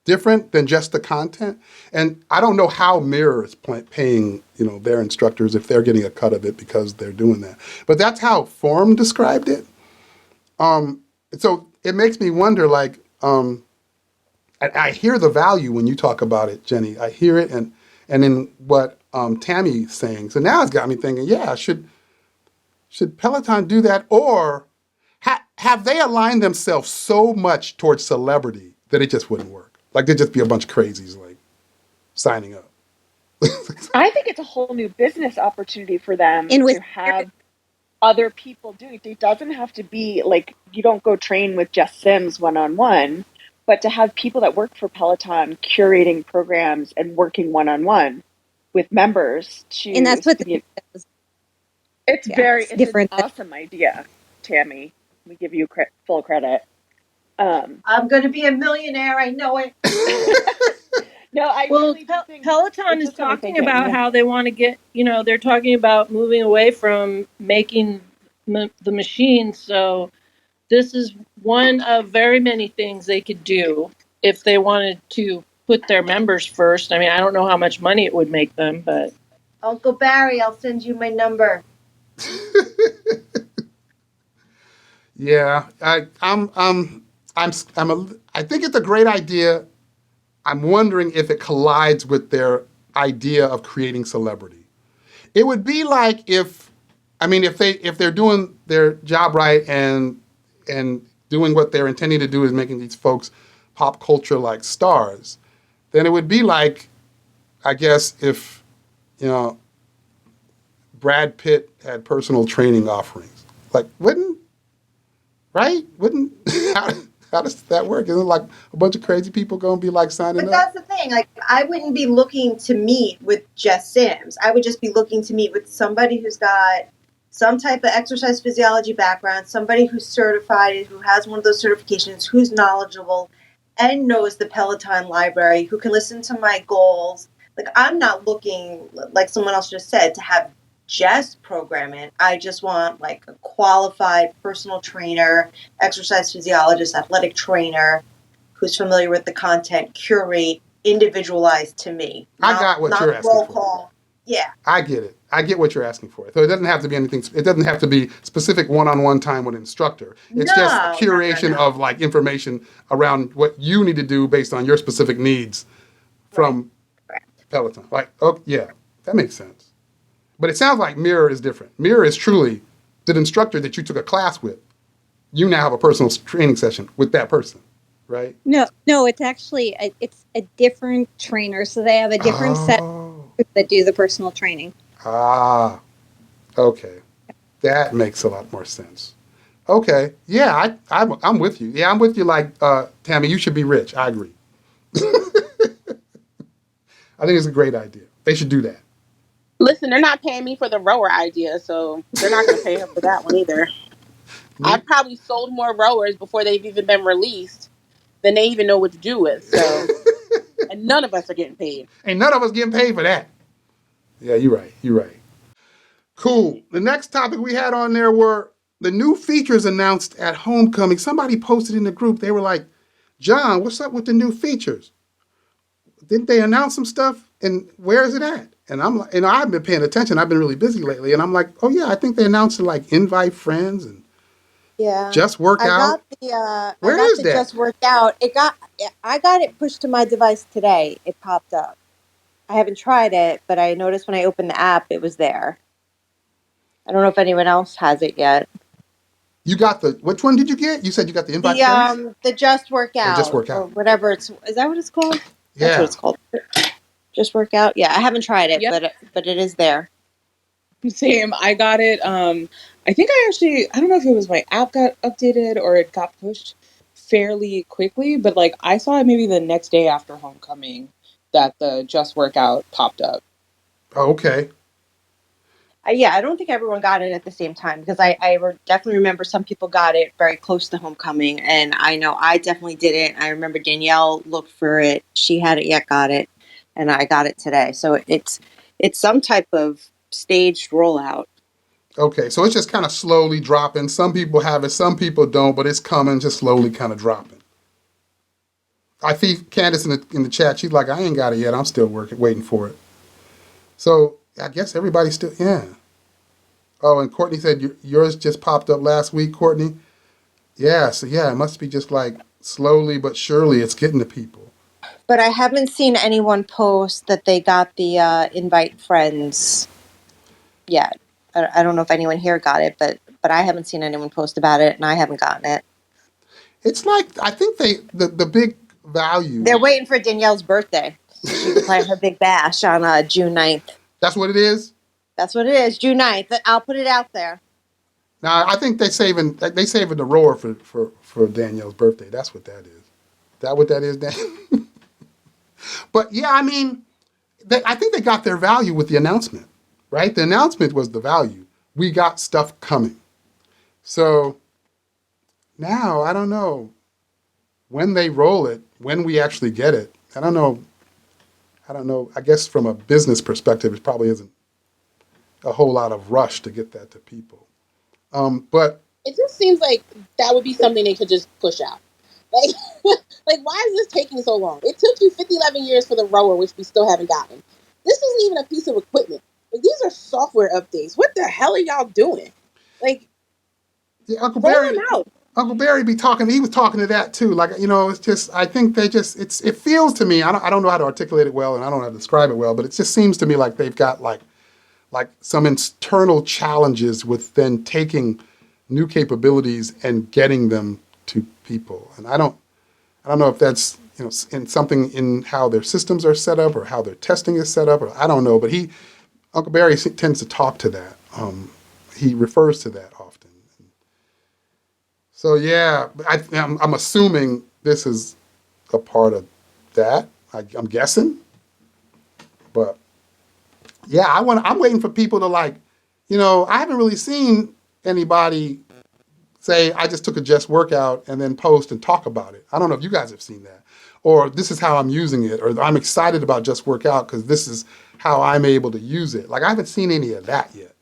different than just the content. And I don't know how Mirror is paying their instructors if they're getting a cut of it because they're doing that. But that's how Forum described it. So it makes me wonder, like, I hear the value when you talk about it, Jenny. I hear it, and in what Tammy's saying. So now it's got me thinking, yeah, should Peloton do that, or have they aligned themselves so much towards celebrity that it just wouldn't work? Like there'd just be a bunch of crazies like signing up. I think it's a whole new business opportunity for them And with to have other people doing it. It doesn't have to be like you don't go train with Jess Sims one-on-one, but to have people that work for Peloton curating programs and working one-on-one with members and to, that's what the, yeah, it's it's an different. awesome idea, Tammy. We give you full credit. I'm going to be a millionaire. I know it. No, I Well, really do think Peloton it is just got me talking thinking. about how they want to get, they're talking about moving away from making the machines. So this is one of very many things they could do if they wanted to put their members first. I mean, I don't know how much money it would make them, but Uncle Barry, I'll send you my number. Yeah, I think it's a great idea. I'm wondering if it collides with their idea of creating celebrity. It would be like if they're doing their job right and doing what they're intending to do is making these folks pop culture like stars, then it would be like, I guess, if Brad Pitt had personal training offerings. Like, wouldn't right? Wouldn't how How does that work? Isn't it like a bunch of crazy people gonna be like signing But up? that's the thing. Like, I wouldn't be looking to meet with Jess Sims. I would just be looking to meet with somebody who's got some type of exercise physiology background, somebody who's certified, who has one of those certifications, who's knowledgeable and knows the Peloton library, who can listen to my goals. Like, I'm not looking, like someone else just said, to have Jess program it. I just want like a qualified personal trainer, exercise physiologist, athletic trainer who's familiar with the content, curate, individualized to me. I got what you're asking roll for. call. Yeah. I get it. I get what you're asking for. So it doesn't have to be anything. It doesn't have to be specific one-on-one time with an instructor. It's just a curation of like information around what you need to do based on your specific needs from Peloton. Like, oh yeah, that makes sense. But it sounds like Mirror is different. Mirror is truly the instructor that you took a class with. You now have a personal training session with that person, right? No, it's actually it's a different trainer, so they have a different set Oh. that do the personal training. Ah, okay. That makes a lot more sense. Okay, yeah, I'm with you. Yeah, I'm with you. Like Tammy, you should be rich. I agree. I think it's a great idea. They should do that. Listen, they're not paying me for the rower idea, so they're not going to pay her for that one either. I've probably sold more rowers before they've even been released than they even know what to do with. So, and none of us are getting paid. Ain't none of us getting paid for that. Yeah, you're right. You're right. Cool. The next topic we had on there were the new features announced at Homecoming. Somebody posted in the group. They were like, "John, what's up with the new features? Didn't they announce some stuff? And where is it at?" And I'm like, and I've been paying attention. I've been really busy lately, and I'm like, "Oh yeah, I think they announced to like invite friends and just work out." Where is that? Just work out. I got it pushed to my device today. It popped up. I haven't tried it, but I noticed when I opened the app, it was there. I don't know if anyone else has it yet. You got which one did you get? You said you got the invite friends? The Just Work Out. Just Work Out. Or whatever is that what it's called? Yeah. That's what it's called. Just Work Out. Yeah, I haven't tried it, Yep. but it is there. Same. I got it. I think I don't know if it was my app got updated or it got pushed fairly quickly, but like I saw it maybe the next day after Homecoming that the Just Workout popped up. Oh, okay. I don't think everyone got it at the same time because I definitely remember some people got it very close to Homecoming, and I know I definitely didn't. I remember Danielle looked for it; she hadn't yet got it, and I got it today. So it's some type of staged rollout. Okay, so it's just kind of slowly dropping. Some people have it, some people don't, but it's coming, just slowly kind of dropping. I see Candace in the chat. She's like, "I ain't got it yet. I'm still waiting for it." So I guess everybody's still, yeah. Oh, and Courtney said yours just popped up last week, Courtney. Yeah, so yeah, it must be just like slowly but surely it's getting to people. But I haven't seen anyone post that they got the invite friends yet. I don't know if anyone here got it, but I haven't seen anyone post about it, and I haven't gotten it. It's like, I think the big value. They're waiting for Danielle's birthday. So she can plan her big bash on June 9th. That's what it is? That's what it is, June 9th. I'll put it out there. Now, I think they saving the roar for Danielle's birthday. That's what that is. Is that what that is, Dan? But yeah, I mean, I think they got their value with the announcement, right? The announcement was the value. We got stuff coming. So now, I don't know when they roll it, when we actually get it. I don't know. I guess from a business perspective, it probably isn't a whole lot of rush to get that to people. But it just seems like that would be something they could just push out. Like, like why is this taking so long? It took you 11 years for the rower, which we still haven't gotten. This isn't even a piece of equipment. Like, these are software updates. What the hell are y'all doing? Like, yeah, Uncle Barry be talking. He was talking to that too. Like, it's just, I think it feels to me, I don't know how to articulate it well and I don't know how to describe it well, but it just seems to me like they've got like some internal challenges with then taking new capabilities and getting them to people. And I don't know if that's, in something in how their systems are set up or how their testing is set up, or I don't know, but Uncle Barry tends to talk to that. He refers to that often. So yeah, I'm assuming this is a part of that. I'm guessing, but yeah, I'm waiting for people to like, I haven't really seen anybody say I just took a Just workout and then post and talk about it. I don't know if you guys have seen that, or this is how I'm using it, or I'm excited about Just Workout because this is how I'm able to use it. Like I haven't seen any of that yet.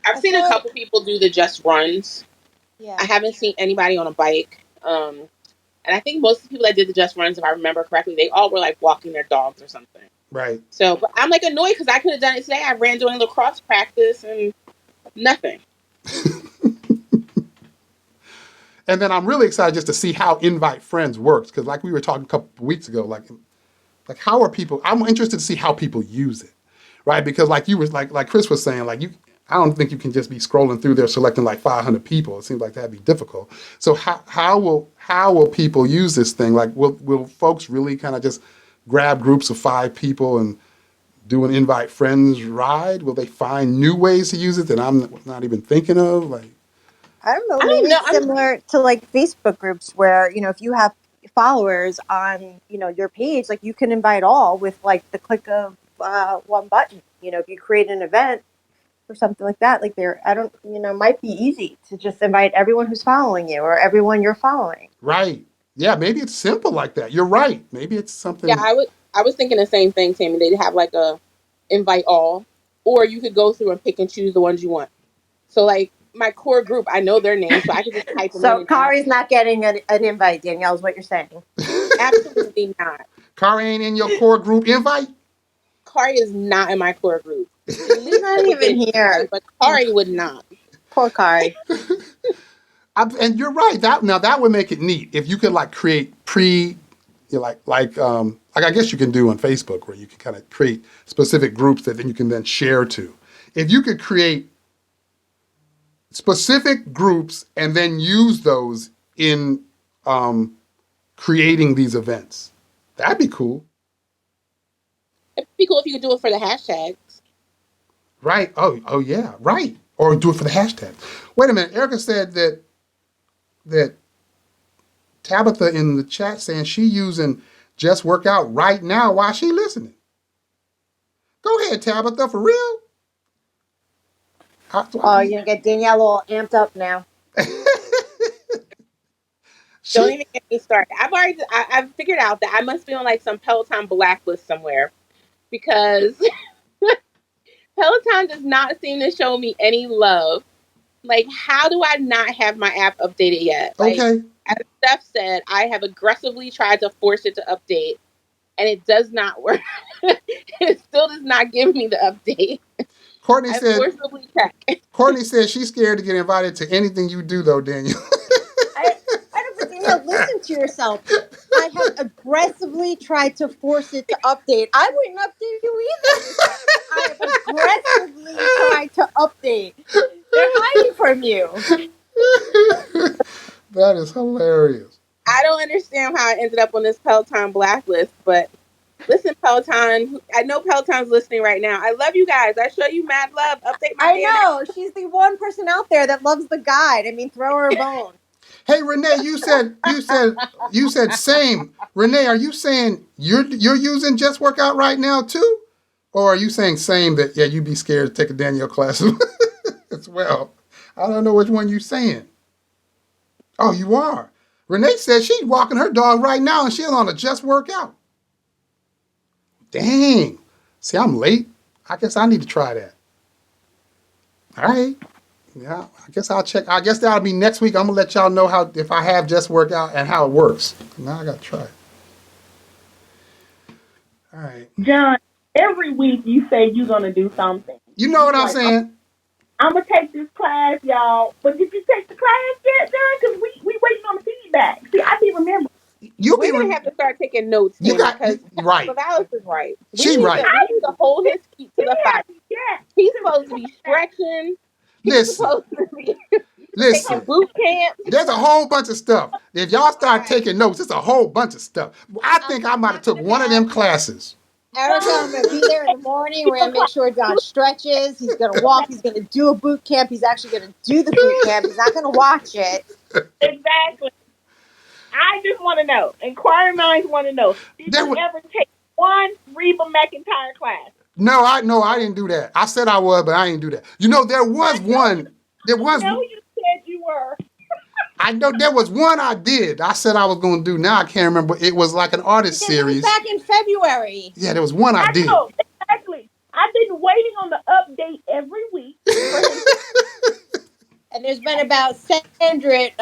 I've I seen feel a like, couple people do the just runs. I yeah. haven't seen anybody on a bike. And I think most of the people that did the just runs, if I remember correctly, they all were like walking their dogs or something. Right. So, but I'm like annoyed because I could have done it today. I ran during lacrosse practice and nothing. And then I'm really excited just to see how invite friends works because like we were talking a couple of weeks ago, like how are people? I'm interested to see how people use it, right? Because like you were like Chris was saying, like I don't think you can just be scrolling through there selecting like 500 people. It seems like that'd be difficult. So how will people use this thing? Like will folks really kind of just grab groups of 5 people and do an invite friends ride? Will they find new ways to use it that I'm not even thinking of? Like I don't know. I Maybe don't know. it's similar to like Facebook groups where, if you have followers on, your page, like you can invite all with like the click of one button. If you create an event or something like that, like I don't, might be easy to just invite everyone who's following you or everyone you're following. right. Yeah, maybe it's simple like that. You're right. Maybe it's Yeah, something. I was thinking the same thing, Tammy. They'd have like a invite all, or you could go through and pick and choose the ones you want. So like my core group, I know their names, so I could just type them in So and add. Kari's not getting an invite, Danielle, is what you're saying. Absolutely not. Car ain't in your core group invite? Kari is not in my core group. She's Lisa not would get even an invite, here. but Kari would not. Poor Kari. And you're right. That would make it neat if you could like create like I guess you can do on Facebook where you can kind of create specific groups that then you can then share to. If you could create specific groups and then use those in creating these events, that'd be cool, It'd be cool if you could do it for the hashtags. right? Oh yeah, right. Or do it for the hashtag. Wait a minute. Erica said that Tabitha in the chat saying she using Just Workout right now while she listening. Go ahead, Tabitha, for real. Oh, you're going to get Danielle all amped up now. Don't she even get me started. I've figured out that I must be on like some Peloton blacklist somewhere because Peloton does not seem to show me any love. Like, how do I not have my app updated yet? Like, okay. as Steph said, I have aggressively tried to force it to update, and it does not work. It still does not give me the update. Courtney I said forcibly check. Courtney said she's scared to get invited to anything you do though, Daniel. I don't, but Danielle, listen to yourself. I have aggressively tried to force it to update. I wouldn't update you either. I have aggressively tried to update. They're hiding from you. That is hilarious. I don't understand how I ended up on this Peloton blacklist, but listen, Peloton, I know Peloton's listening right now. I love you guys. I show you mad love. Update my I damn app. know. She's the one person out there that loves the guide. I mean, throw her a bone. Hey Renee, you said same. Renee, are you saying you're using Just Workout right now too? Or are you saying same that yeah, you'd be scared to take a Danielle class as well? I don't know which one you're saying. Oh, you are. Renee said she's walking her dog right now and she's on a Just Workout. Dang. See, I'm late. I guess I need to try that. All right. Yeah, I guess I'll check. I guess that'll be next week. I'm gonna let y'all know how if I have Just Workout and how it works. Now I gotta try it. All right. John, every week you say you're gonna do something. You know what I'm Like, saying? I'm gonna take this class, y'all. But did you take the class yet, John? Because we waiting on the feedback. See, I didn't remember. You We're be gonna have to start taking notes, you Tammy, got because right. Alice is right. She right. We need to hold his feet to He the fire. hasn't yet. He's supposed to be stretching. He's Listen, supposed to be taking listen. boot camp. There's a whole bunch of stuff. If y'all start All right. taking notes, it's a whole bunch of stuff. I think I might have took one of them classes. Erica, I'm going to be there in the morning. We're going to make sure John stretches. He's going to walk. He's going to do a boot camp. He's actually going to do the boot camp. He's not going to watch it. Exactly. I just want to know. Inquiring minds want to know. Did There you was, ever take one Reba McEntire class? no, I didn't do that. I said I was, but I didn't do that. There was one. There I was. know you said you were. I know there was one I did. I said I was going to do. Now I can't remember. It was like an artist Because it was series. back in February. Yeah, there was one I I did. know exactly. I've been waiting on the update every week for him to. And there's been about 700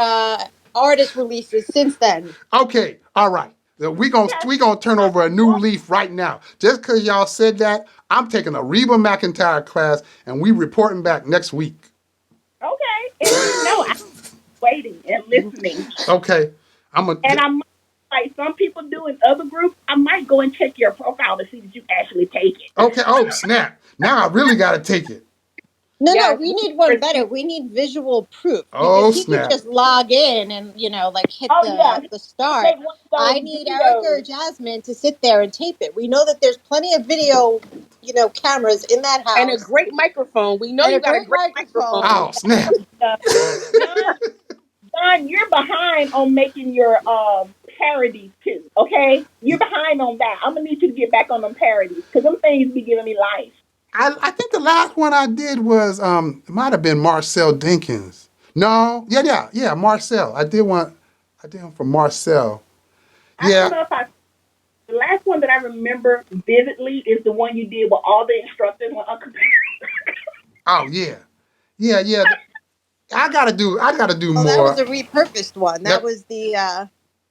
artist releases since then. Okay, all right. We gonna turn over a new leaf right now. Just because y'all said that, I'm taking a Reba McEntire class, and we reporting back next week. Okay, and just know I'm waiting and listening. Okay, I'm a. And I might, like some people do in other groups, I might go and check your profile to see that you actually take it. Okay. Oh snap! Now I really gotta take it. No, Yes. we need one better. We need visual proof because Oh he can snap! just log in and like hit Oh yeah. the start. Take one of I those need Erica or videos. Jasmine to sit there and tape it. We know that there's plenty of video, cameras in that And a house great microphone. We know and you a got a great great microphone. microphone. Oh snap! Uh, Don, Don, you're behind on making your parodies too. Okay, you're behind on that. I'm gonna need you to get back on them parodies because them things be giving me life. I think the last one I did was it might have been Marcel Dinkins. No, yeah, Marcel. I did one for Marcel. I don't Yeah. know if I. The last one that I remember vividly is the one you did with all the instructors on Uncle Perry. Oh yeah. Yeah. I gotta do Oh, that was more. a repurposed one. That That was the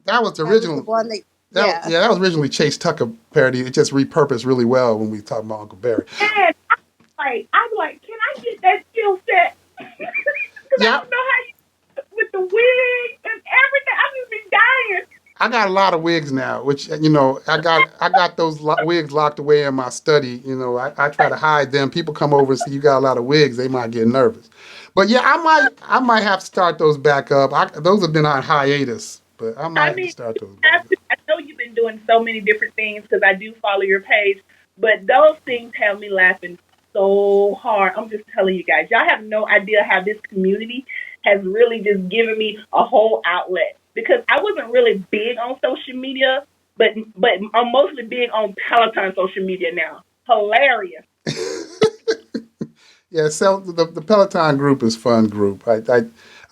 that was the that was the original. one that Yeah, that was originally Chase Tucker parody. It just repurposed really well when we talk about Uncle Barry. And I'm like, can I get that skill set? Because I Yeah, don't know how you with the wig and everything. I'm just be dying. I got a lot of wigs now, which I got those wigs locked away in my study. I try to hide them. People come over and see you got a lot of wigs, they might get nervous. But yeah, I might have to start those back up. Those have been on hiatus, but I might I have to mean, start those back up. I know you've been doing so many different things because I do follow your page, but those things have me laughing so hard. I'm just telling you guys, y'all have no idea how this community has really just given me a whole outlet because I wasn't really big on social media, but I'm mostly big on Peloton social media now. Hilarious. Yeah, so the Peloton group is fun group.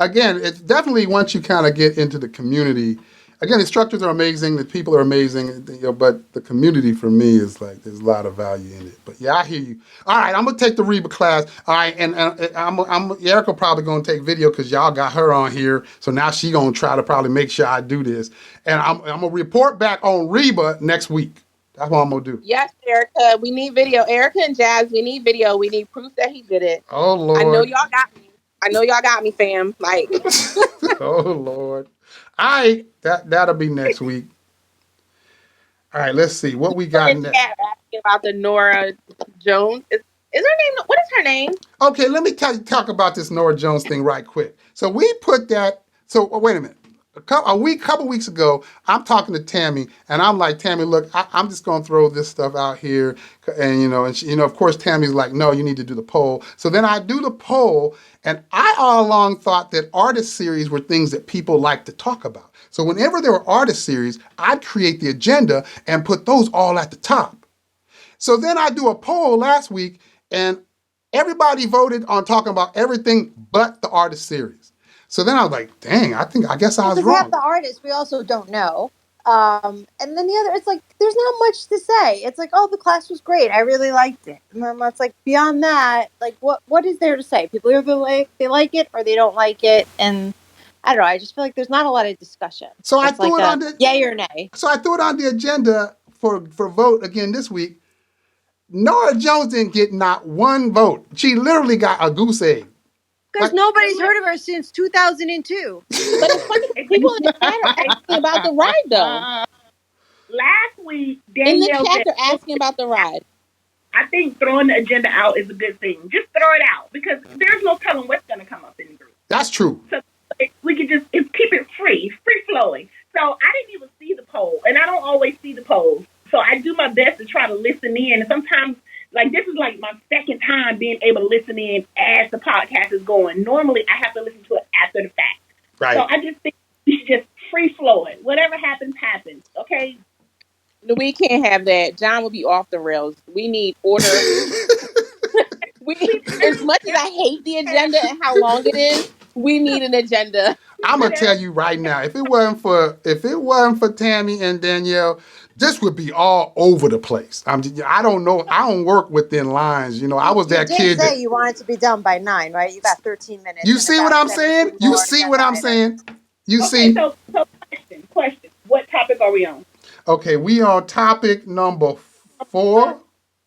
Again, it's definitely once you kind of get into the community. Again, the instructors are amazing, the people are amazing, but the community for me is like there's a lot of value in it. But yeah, I hear you. All right, I'm gonna take the Reba class. All right, and I'm Erica probably gonna take video because y'all got her on here, so now she gonna try to probably make sure I do this, and I'm gonna report back on Reba next week. That's what I'm gonna do. Yes, Erica. We need video. Erica and Jazz, we need video. We need proof that he did it. Oh I know Lord. y'all got me. I know y'all got me, fam. Like Oh Lord. All right, that'll be next week. All right, let's see what we got in next. chat asking about the Nora Jones. Is her name? What is her name? Okay, let me talk about this Nora Jones thing right quick. So we put that. So wait a minute. Couple weeks ago, I'm talking to Tammy, and I'm like, Tammy, look, I'm just gonna throw this stuff out here, and of course, Tammy's like, no, you need to do the poll. So then I do the poll, and I all along thought that artist series were things that people like to talk about. So whenever there were artist series, I'd create the agenda and put those all at the top. So then I do a poll last week, and everybody voted on talking about everything but the artist series. So then I was like, dang, I guess I was because half wrong. the artists we also don't know. And then the other, it's like there's not much to say. It's like, oh, the class was great. I really liked it. And then it's like beyond that, like what is there to say? People either they like it or they don't like it, and I don't know. I just feel like there's not a lot of discussion. So I It's like threw it a on the yay or nay. so I threw it on the agenda for vote again this week. Nora Jones didn't get not one vote. She literally got a goose egg. Because Like, nobody's heard of her since 2002. But it's funny. People in the chat are asking about the ride, though. Last week, In the Danielle chat, said, they're asking about the ride. I think throwing the agenda out is a good thing. Just throw it out because there's no telling what's going to come up in the group. That's true. So we could just keep it free flowing. So I didn't even see the poll, and I don't always see the polls. So I do my best to try to listen in. And sometimes, like this is like my second time being able to listen in as the podcast is going. Normally, I have to listen to it after the fact. So Right. I just think we should just free flow it. Whatever happens, happens. Okay. We can't have that. John will be off the rails. We need order. We, See, as much as I hate the agenda and how long it is, we need an agenda. I'm gonna there's tell you right now, if it wasn't for Tammy and Danielle, this would be all over the place. I don't know. I don't work within lines. I was You that did kid that say you wanted to be done by 9, right? You got 13 minutes you and see what about I'm 17 saying? You more to see get what the I'm items. saying? You okay. see? So question. What topic are we on? Okay, we on topic number 4.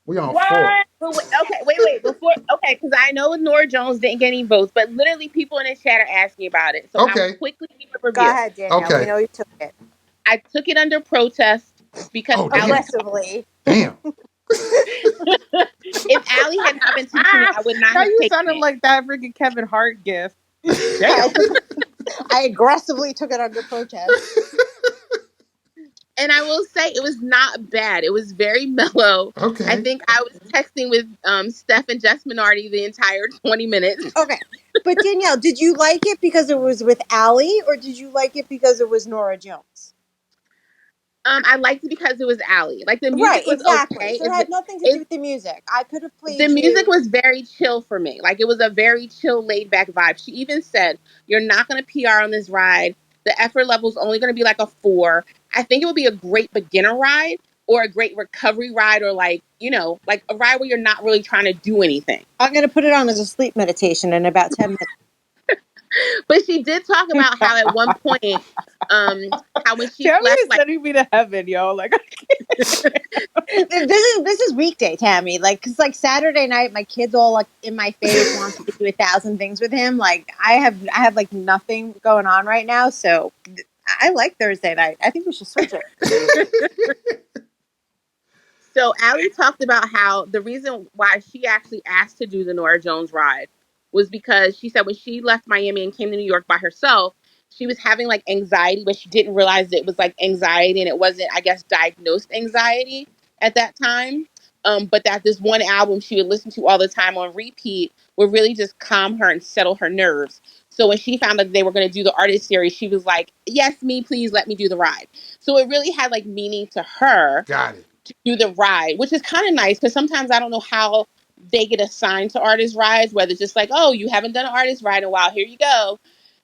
We on 4. What? But wait, okay, wait. Before, okay, because I know Nora Jones didn't get any votes, but literally people in the chat are asking about it. So I'll Okay. quickly give a Go review. ahead, Danielle. We Okay. know you took it I took it under protest because Oh Allie damn. taught me. aggressively. Damn. If Allie had not been teaching me, I would not Now have you taken sounded it. like that freaking Kevin Hart gift. Damn. I, I aggressively took it under protest. And I will say it was not bad. It was very mellow. I Okay. think I was texting with Steph and Jess Minardi the entire 20 minutes. Okay. But Danielle, did you like it because it was with Allie or did you like it because it was Nora Jones? I liked it because it was Allie. Like the Right, music was exactly. okay. So it had nothing to do It with the music. I could have the played music you. was very chill for me. Like it was a very chill, laid back vibe. She even said, "You're not going to PR on this ride. The effort level is only going to be like a 4. I think it would be a great beginner ride or a great recovery ride, or like like a ride where you're not really trying to do anything." I'm going to put it on as a sleep meditation in about 10 minutes. But she did talk about how at one point, how when she Tammy left, is like sending me to heaven, yo. Like, This is weekday, Tammy. Like, cause like Saturday night, my kid's all like in my face, wants to do 1,000 things with him. Like, I have like nothing going on right now, so I like Thursday night. I think we should switch it. so Allie talked about how the reason why she actually asked to do the Nora Jones ride was because she said when she left Miami and came to New York by herself, she was having like anxiety, but she didn't realize it was like anxiety and it wasn't, I guess, diagnosed anxiety at that time. But that this one album she would listen to all the time on repeat would really just calm her and settle her nerves. So when she found out they were going to do the artist series, she was like, "Yes, me, please let me do the ride." So it really had like meaning to her Got it. to do the ride, which is kind of nice because sometimes I don't know how they get assigned to artist rides, whether it's just like, oh, you haven't done an artist ride in a while, here you go.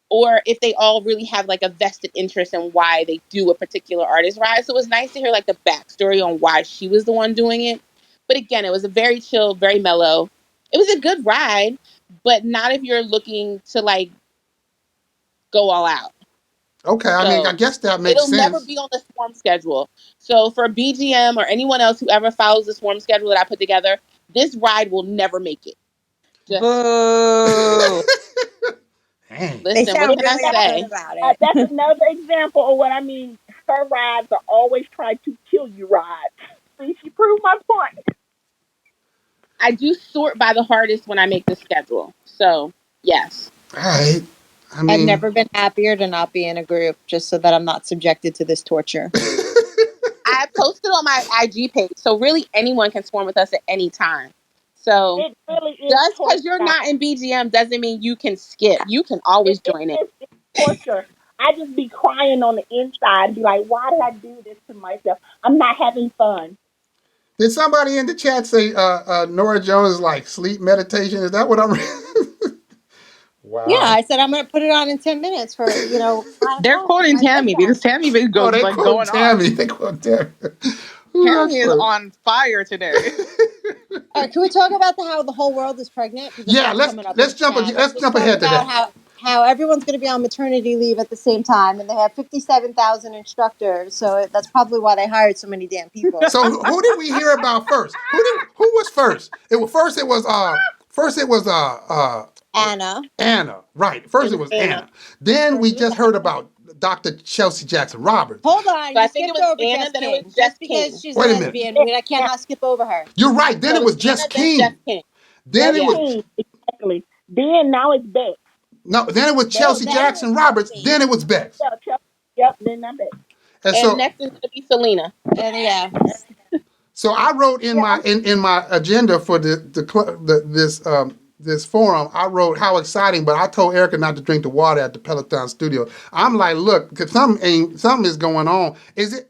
Or if they all really have like a vested interest in why they do a particular artist ride. So it was nice to hear like the backstory on why she was the one doing it. But again, it was a very chill, very mellow. It was a good ride, but not if you're looking to like go all out. Okay. I mean, I So guess that makes it'll never sense. be on the swarm schedule. So for BGM or anyone else who ever follows the swarm schedule that I put together, this ride will never make it. Just boo. Dang. They listen, what sound can I really upset say? about it. That's another example of what I mean. Her rides are always trying to kill you rides. See, she proved my point. I do sort by the hardest when I make the schedule. So yes. All right. I I've mean, never been happier to not be in a group, just so that I'm not subjected to this torture. I posted on my IG page. So really anyone can swarm with us at any time. So It really is just because torture, you're guys. not in BGM doesn't mean you can skip. You can always join in. It's torture. I just be crying on the inside, be like, why did I do this to myself? I'm not having fun. did somebody in the chat say Nora Jones is like sleep meditation? Is that what I'm reading? Yeah, Wow. I said I'm going to put it on in 10 minutes for 9 They're o'clock. quoting I like Tammy that. because Tammy Oh, goes they like quote going off. Tammy. They quote Tammy. Ooh, Tammy that's is funny. on fire today. All right, can we talk about how the whole world is pregnant? Because Yeah, that's let's coming up in let's the jump chat. let's Let's jump talk ahead to about that. how everyone's going to be on maternity leave at the same time, and they have 57,000 instructors. So that's probably why they hired so many damn people. So who did we hear about first? Who was first? It was Anna. Anna, right? First It it was was Anna. Anna. Then we just heard about Dr. Chelsea Jackson Roberts. Hold on, So I you think it skipped was over Anna, Jess then it was King. Jess Just because King. she's Wait a minute. lesbian, we cannot skip over her. You're right. Then So it it was was Jess Anna, then Jess King. King. Then it Just was Yes. King, exactly. Then now it's Beck. no. Then it was No, Chelsea then it was Jackson Roberts. Chelsea. Then it was Bex. Yeah, yep, then I'm Beck. And And so next is gonna be Selena. And yeah, I wrote in Yeah, my in my agenda for this this forum, I wrote how exciting, but I told Erica not to drink the water at the Peloton studio. I'm like, look, because something is going on. Is it?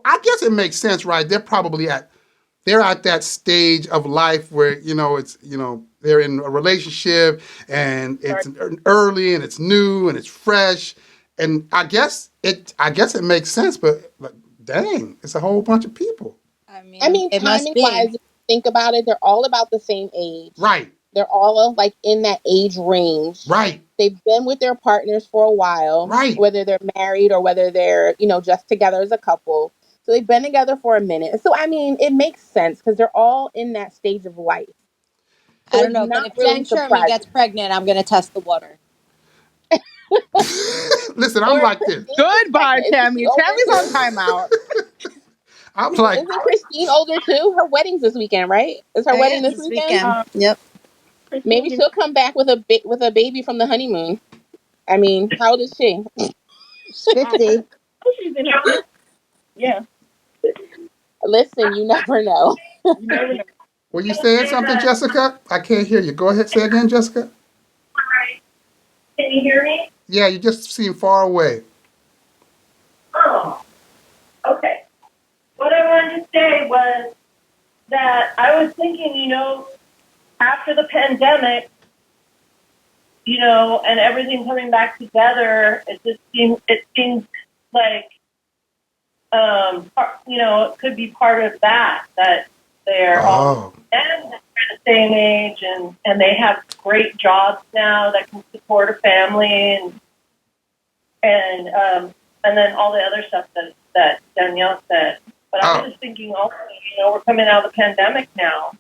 I guess it makes sense, right? They're at that stage of life where they're in a relationship and it's early and it's new and it's fresh, and I guess it makes sense, but like, dang, it's a whole bunch of people. I mean, It must timing wise, be. if you think about it, they're all about the same age. Right, They're all like in that age range. right, They've been with their partners for a while, right. whether they're married or whether they're, just together as a couple. So they've been together for a minute. So, I mean, it makes sense because they're all in that stage of life. So I don't it's know, but not if really Jen Sherman surprising. gets pregnant, I'm going to test the water. Listen, I'm Or if like this. Christine gets Goodbye, pregnant, isn't she Tammy. older Tammy's on too? timeout. I'm like, Isn't Christine older too? Her wedding's this weekend, right? Is her Oh, yeah, wedding this this weekend? weekend. Um, Yep. Maybe Christine, she'll come back with a baby from the honeymoon. I mean, how old is she? She's 50. she's in her 50s. Yeah, Listen, you never know. you never know. were you saying something, Jessica? I can't hear you. Go ahead, say again, Jessica. Can you hear me? Yeah, you just seem far away. Oh, okay. What I wanted to say was that I was thinking, after the pandemic, and everything coming back together, it seems like, it could be part of that they're all Oh, and they're the same age and they have great jobs now that can support a family and then all the other stuff that Danielle said. But I was oh, just thinking also, we're coming out of the pandemic now.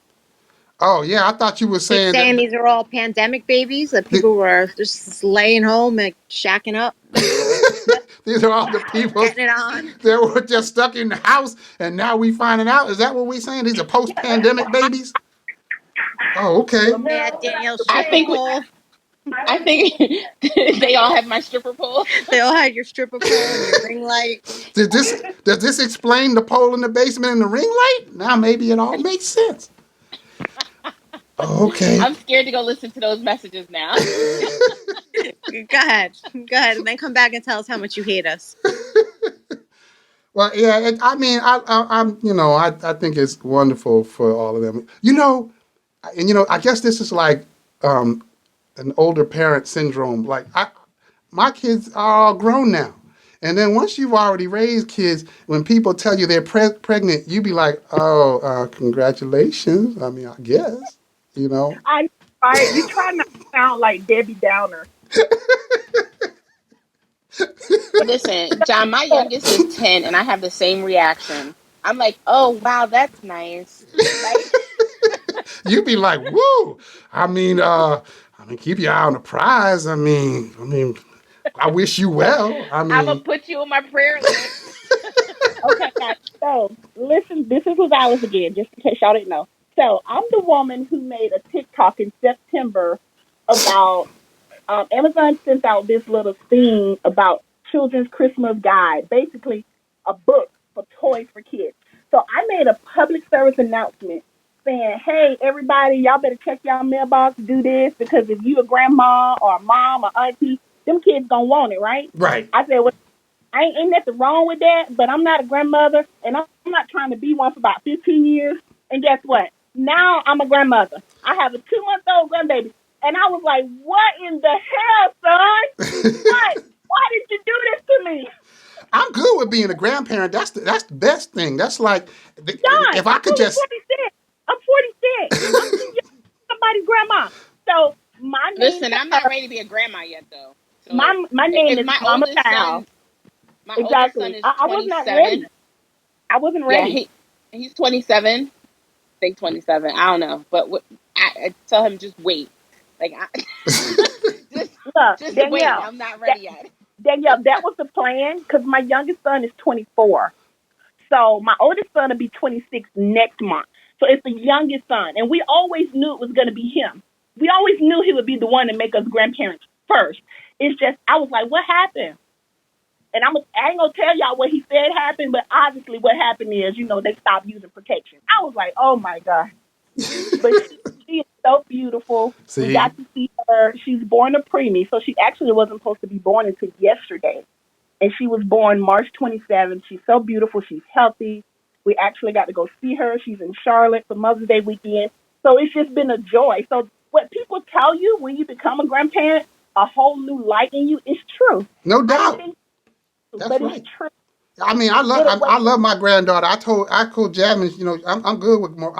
oh, yeah. I thought you were He's saying saying that. these are all pandemic babies, that people were just laying home and shacking up, These are all the people getting it on. that were just stuck in the house, and now we finding out. Is that what we're saying? These are post-pandemic babies. Oh, okay. They had Danielle's I stripper think pole. I think they all have my stripper pole. They all had your stripper pole and your ring light. Does this explain the pole in the basement and the ring light? Now maybe it all makes sense. Oh, okay. I'm scared to go listen to those messages now. Go ahead. Go ahead. And then come back and tell us how much you hate us. Well, yeah. I mean, I think it's wonderful for all of them. And I guess this is like an older parent syndrome. Like my kids are all grown now. And then once you've already raised kids, when people tell you they're pregnant, you be like, oh, congratulations. I mean, I guess, you know. I right. You try not to sound like Debbie Downer. Listen, John, my youngest is 10 and I have the same reaction. I'm like, oh, wow, that's nice. Like, You be like, woo. Keep your eye on the prize. I wish you well. I'm going to put you on my prayer list. Okay, guys. So listen, this is Alice again, just in case y'all didn't know. So I'm the woman who made a TikTok in September about Amazon sent out this little thing about children's Christmas guide, basically a book for toys for kids. So I made a public service announcement saying, hey, everybody, y'all better check y'all mailbox, do this, because if you a grandma or a mom or auntie, them kids gonna want it, right? Right. I said, well, ain't nothing wrong with that, but I'm not a grandmother, and I'm not trying to be one for about 15 years. And guess what? Now I'm a grandmother. I have a 2-month-old grandbaby. And I was like, what in the hell, son? What? Why did you do this to me? I'm good with being a grandparent. That's the best thing. That's like, John, if I I'm could only just. 46. I'm 46. I'm too young to be somebody's grandma. So my name Listen, to I'm not her, ready to be a grandma yet, though. So my name if is Mama Child. my oldest son Exactly. is I was not ready. 27. I wasn't Yeah, ready. he's 27. I think 27. I don't know. But I tell him just wait. Like, just, Look, just wait. Danielle, I'm not ready yet. that was the plan because my youngest son is 24. So my oldest son will be 26 next month. So it's the youngest son. And we always knew it was going to be him. We always knew he would be the one to make us grandparents first. It's just, I was like, what happened? And I ain't going to tell y'all what he said happened, but obviously what happened is, they stopped using protection. I was like, oh my God. But she so beautiful. We See, got to see her. She's born a preemie, so she actually wasn't supposed to be born until yesterday. And she was born March 27th. She's so beautiful. She's healthy. We actually got to go see her. She's in Charlotte for Mother's Day weekend. So it's just been a joy. So what people tell you when you become a grandparent, a whole new light in you, is true. no I didn't doubt. think so, That's but it's right. true. I mean, I love Did it I wait? love my granddaughter. I told Jasmine, I'm good with more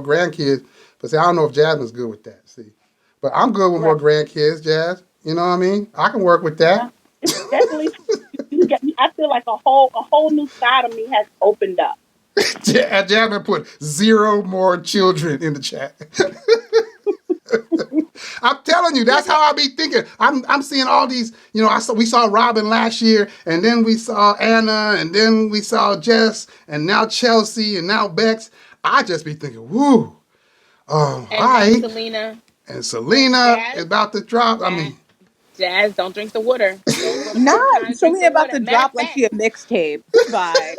grandkids, but see, I don't know if Jasmine's good with that. See, but I'm good with Right. more grandkids, Jazz. You know what I mean? I can work with Yeah. that. It's definitely true. I feel like a whole new side of me has opened up. Jasmine put zero more children in the chat. I'm telling you, that's how I be thinking. I'm seeing all these. We saw Robin last year, and then we saw Anna, and then we saw Jess, and now Chelsea, and now Bex. I just be thinking, whoo, all And then right. Selena And and Selena is Jazz. about to drop. I Jazz, mean, Jazz, don't drink the water. Don't go to Not Peloton and drink Selena the about water. to Matter of drop like fact, she a mixtape. Bye.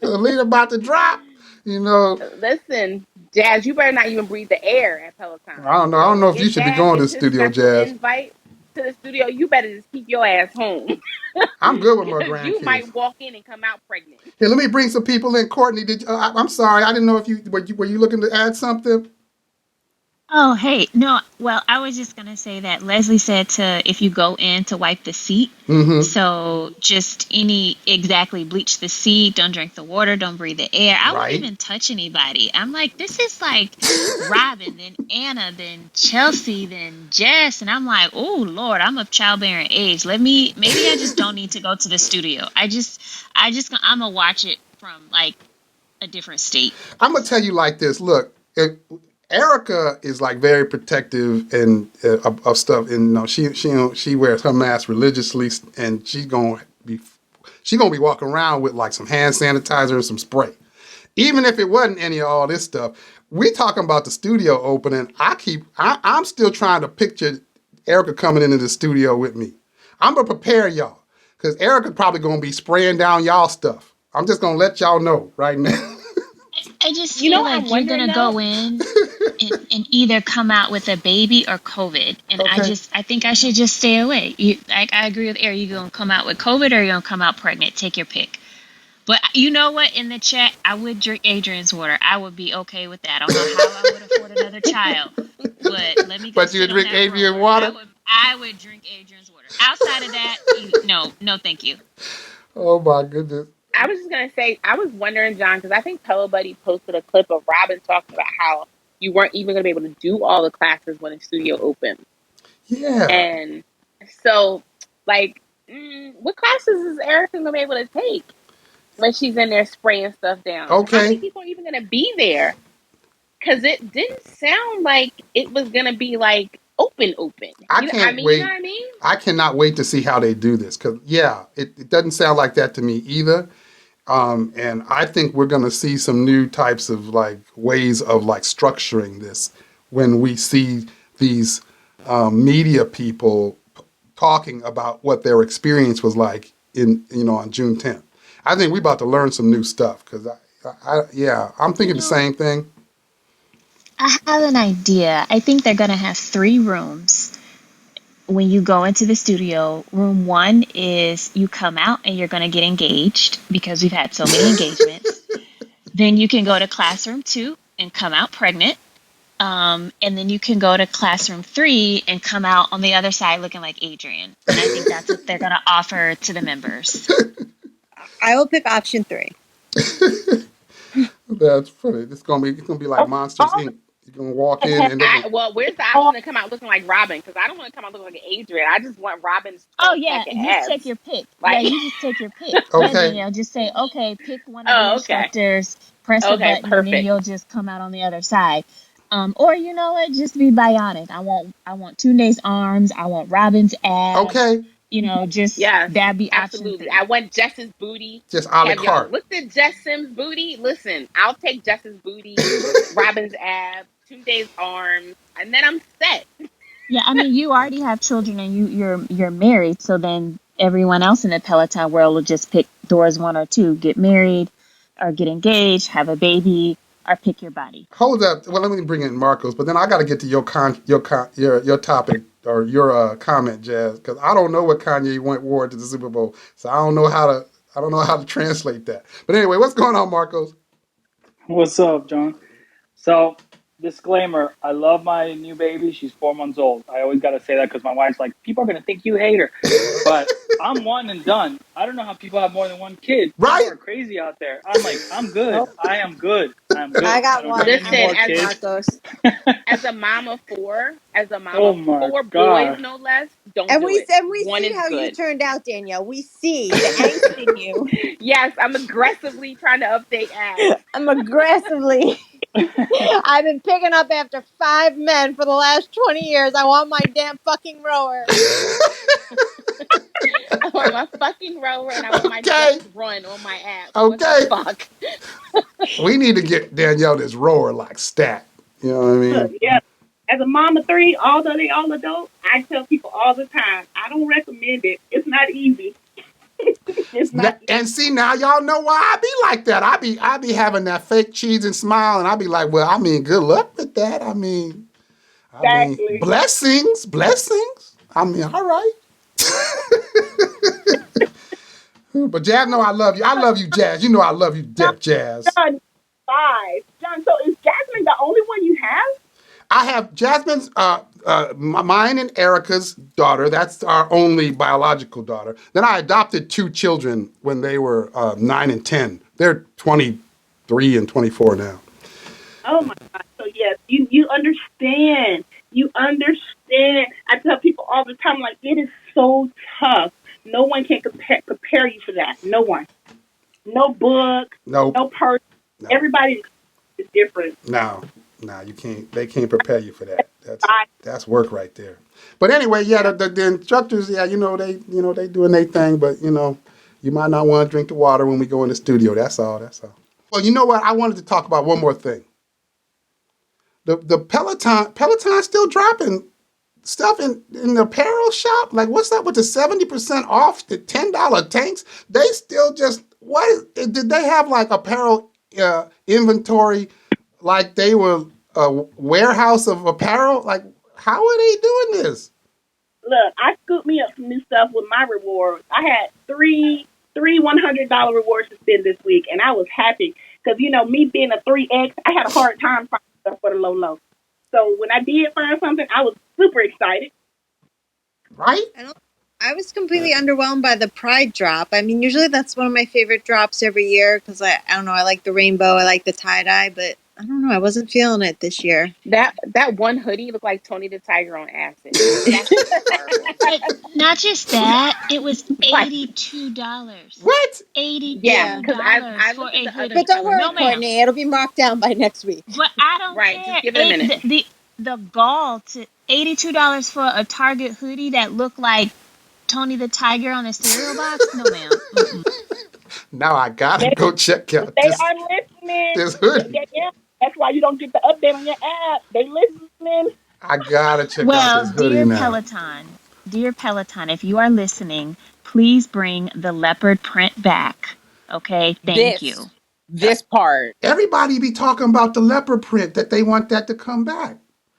Selena about to drop. You know, listen, Jazz, you better not even breathe the air at Peloton. I don't know. I don't When know we if you get should be Jazz going to the into studio, special Jazz. invite to the studio, you better just keep your ass home. I'm good with more Because you grandkids. might walk in and come out pregnant. Here, let me bring some people in. Courtney, I'm sorry, I didn't know if you were you looking to add something. Oh, hey. No, well, I was just going to say that Leslie said to, if you go in, to wipe the seat. Mm-hmm. So just exactly bleach the seat, don't drink the water, don't breathe the air. I won't Right. even touch anybody. I'm like, this is like Robin, then Anna, then Chelsea, then Jess. And I'm like, oh, Lord, I'm of childbearing age. Maybe I just don't need to go to the studio. I'm going to watch it from like a different state. I'm gonna tell you like this. Look, Erica is like very protective and of stuff, and she wears her mask religiously, and she's gonna be walking around with like some hand sanitizer and some spray, even if it wasn't any of all this stuff. We talking about the studio opening. I'm still trying to picture Erica coming into the studio with me. I'm gonna prepare y'all because Erica's probably gonna be spraying down y'all stuff. I'm just gonna let y'all know right now. I just You know feel what I'm like you're wondering gonna though? go in and either come out with a baby or COVID, and Okay. I think I should just stay away. I agree with Eric. You gonna come out with COVID or you gonna come out pregnant? Take your pick. But you know what? In the chat, I would drink Adrian's water. I would be okay with that. I don't know how I would afford another child, but let me go But you sit on drink that Adrian rower. water? I would drink Adrian's water. Outside of that, no, thank you. Oh my goodness. I was just gonna say, I was wondering, John, because I think Pillow Buddy posted a clip of Robin talking about how you weren't even gonna be able to do all the classes when the studio opened. Yeah. And so, like, what classes is Erica gonna be able to take when she's in there spraying stuff down? How many Okay. people are even gonna be there? Because it didn't sound like it was gonna be like open. I I can't mean, you know wait. what I mean? I cannot wait to see how they do this. Cause yeah, it doesn't sound like that to me either. And I think we're gonna see some new types of like ways of like structuring this when we see these media people talking about what their experience was like on June 10th. I think we're about to learn some new stuff because yeah, I'm You thinking the know, same thing. I have an idea. I think they're gonna have 3 rooms when you go into the studio. Room 1 is you come out and you're going to get engaged because we've had so many engagements. Then you can go to classroom 2 and come out pregnant. And then you can go to classroom 3 and come out on the other side looking like Adrian. And I think that's what they're going to offer to the members. I will pick option 3. That's funny. It's gonna be like Oh, Monsters all Inc. You're gonna walk in the and they're Well, where's the all option to come out looking like Robin? Because I don't want to come out looking like Adrian. I just want Robin's Oh 12-pack yeah, of just take abs. your pick. Yeah, Like, you just take your pick. Yeah, okay. Danielle, just say, okay, pick one of the oh, okay. instructors, press a Okay, button, and then perfect. you'll just come out on the other side. Or you know what, just be bionic. I want Tunde's arms. I want Robin's abs. Okay. Just Yes, that'd be option absolutely. 3. I want Jess's booty. Just a la Have y'all carte. looked at Jess Sims' booty? Listen, I'll take Jess's booty, Robin's abs, Tunde's arms, and then I'm set. Yeah, I mean, you already have children and you're married, so then everyone else in the Peloton world will just pick doors 1 or 2, get married or get engaged, have a baby. or pick your body. Hold up. Well, let me bring in Marcos, but then I got to get to your topic or your comment, Jazz, because I don't know what Kanye wore to the Super Bowl, so I don't know how to translate that. But anyway, what's going on, Marcos? What's up, John? So, disclaimer, I love my new baby. She's 4 months old. I always got to say that because my wife's like, people are going to think you hate her. But I'm one and done. I don't know how people have more than one kid. People Right? are crazy out there. I'm like, I'm good. Oh, I am good. I'm good. I I got don't need one. any listen, more kids. as a mom of four, Oh my boys, God. no less, don't And do we it. and we One see is how you good. turned out, Danielle. We see the angst in you. Yes, I'm aggressively trying to update apps. I'm aggressively. I've been picking up after 5 men for the last 20 years. I want my damn fucking rower. I want my fucking rower and I want my Okay. just run on my app. What the Okay. fuck? We need to get Danielle this rower like stat. You know what I Look, mean? yeah. As a mom of three, although they all adults, I tell people all the time, I don't recommend it. It's not easy. It's not easy. And see now y'all know why I be like that. I be having that fake cheese and smile, and I be like, well, I mean, good luck with that. I mean, Exactly. blessings. I mean, all right. But Jazz, no, I love you. I love you, Jazz. You know I love you, Def Jazz. John, 5. John, so is Jasmine the only one you have? I have Jasmine's, mine and Erica's daughter. That's our only biological daughter. Then I adopted 2 children when they were 9 and 10. They're 23 and 24 now. Oh my God. So yes, you understand. You understand. I tell people all the time, like, it is so tough. No one can prepare you for that. No one. No book, Nope. no person. No. Everybody is different. No. No, you can't. They can't prepare you for that. I, That's work right there. But anyway, yeah, the instructors, yeah, they doing their thing, but you might not want to drink the water when we go in the studio. That's all. That's all. Well, you know what? I wanted to talk about one more thing. The Peloton still dropping stuff in the apparel shop. Like, what's up with the 70% off the $10 tanks? They still just did they have like apparel inventory like they were a warehouse of apparel? Like, how are they doing this? look, I scooped me up some new stuff with my rewards. I had three $100 rewards to spend this week, and I was happy because me being a 3X, I had a hard time finding stuff for the low. So when I did find something, I was super excited. Right? I was completely underwhelmed by the Pride drop. I mean, usually that's one of my favorite drops every year because I don't know, I like the rainbow, I like the tie dye, but I don't know, I wasn't feeling it this year. That one hoodie looked like Tony the Tiger on acid. That shit was horrible. Not just that, it was Like, $82. What? yeah, Yeah. because $82 I for looked at a the other hoodie. But don't colors. worry, No, ma'am. Courtney, it'll be marked down by next week. But I don't Right, just care. give it a minute. The gall to $82 for a Target hoodie that looked like Tony the Tiger on a cereal box? No, ma'am. Mm-mm. Now I gotta They, go check out they this are listening. hoodie. Yeah, that's why you don't get the update on your app. They listening. I gotta check out Well, this hoodie now. Dear Peloton, if you are listening, please bring the leopard print back. Okay, thank you. This part. Everybody be talking about the leopard print that they want that to come back.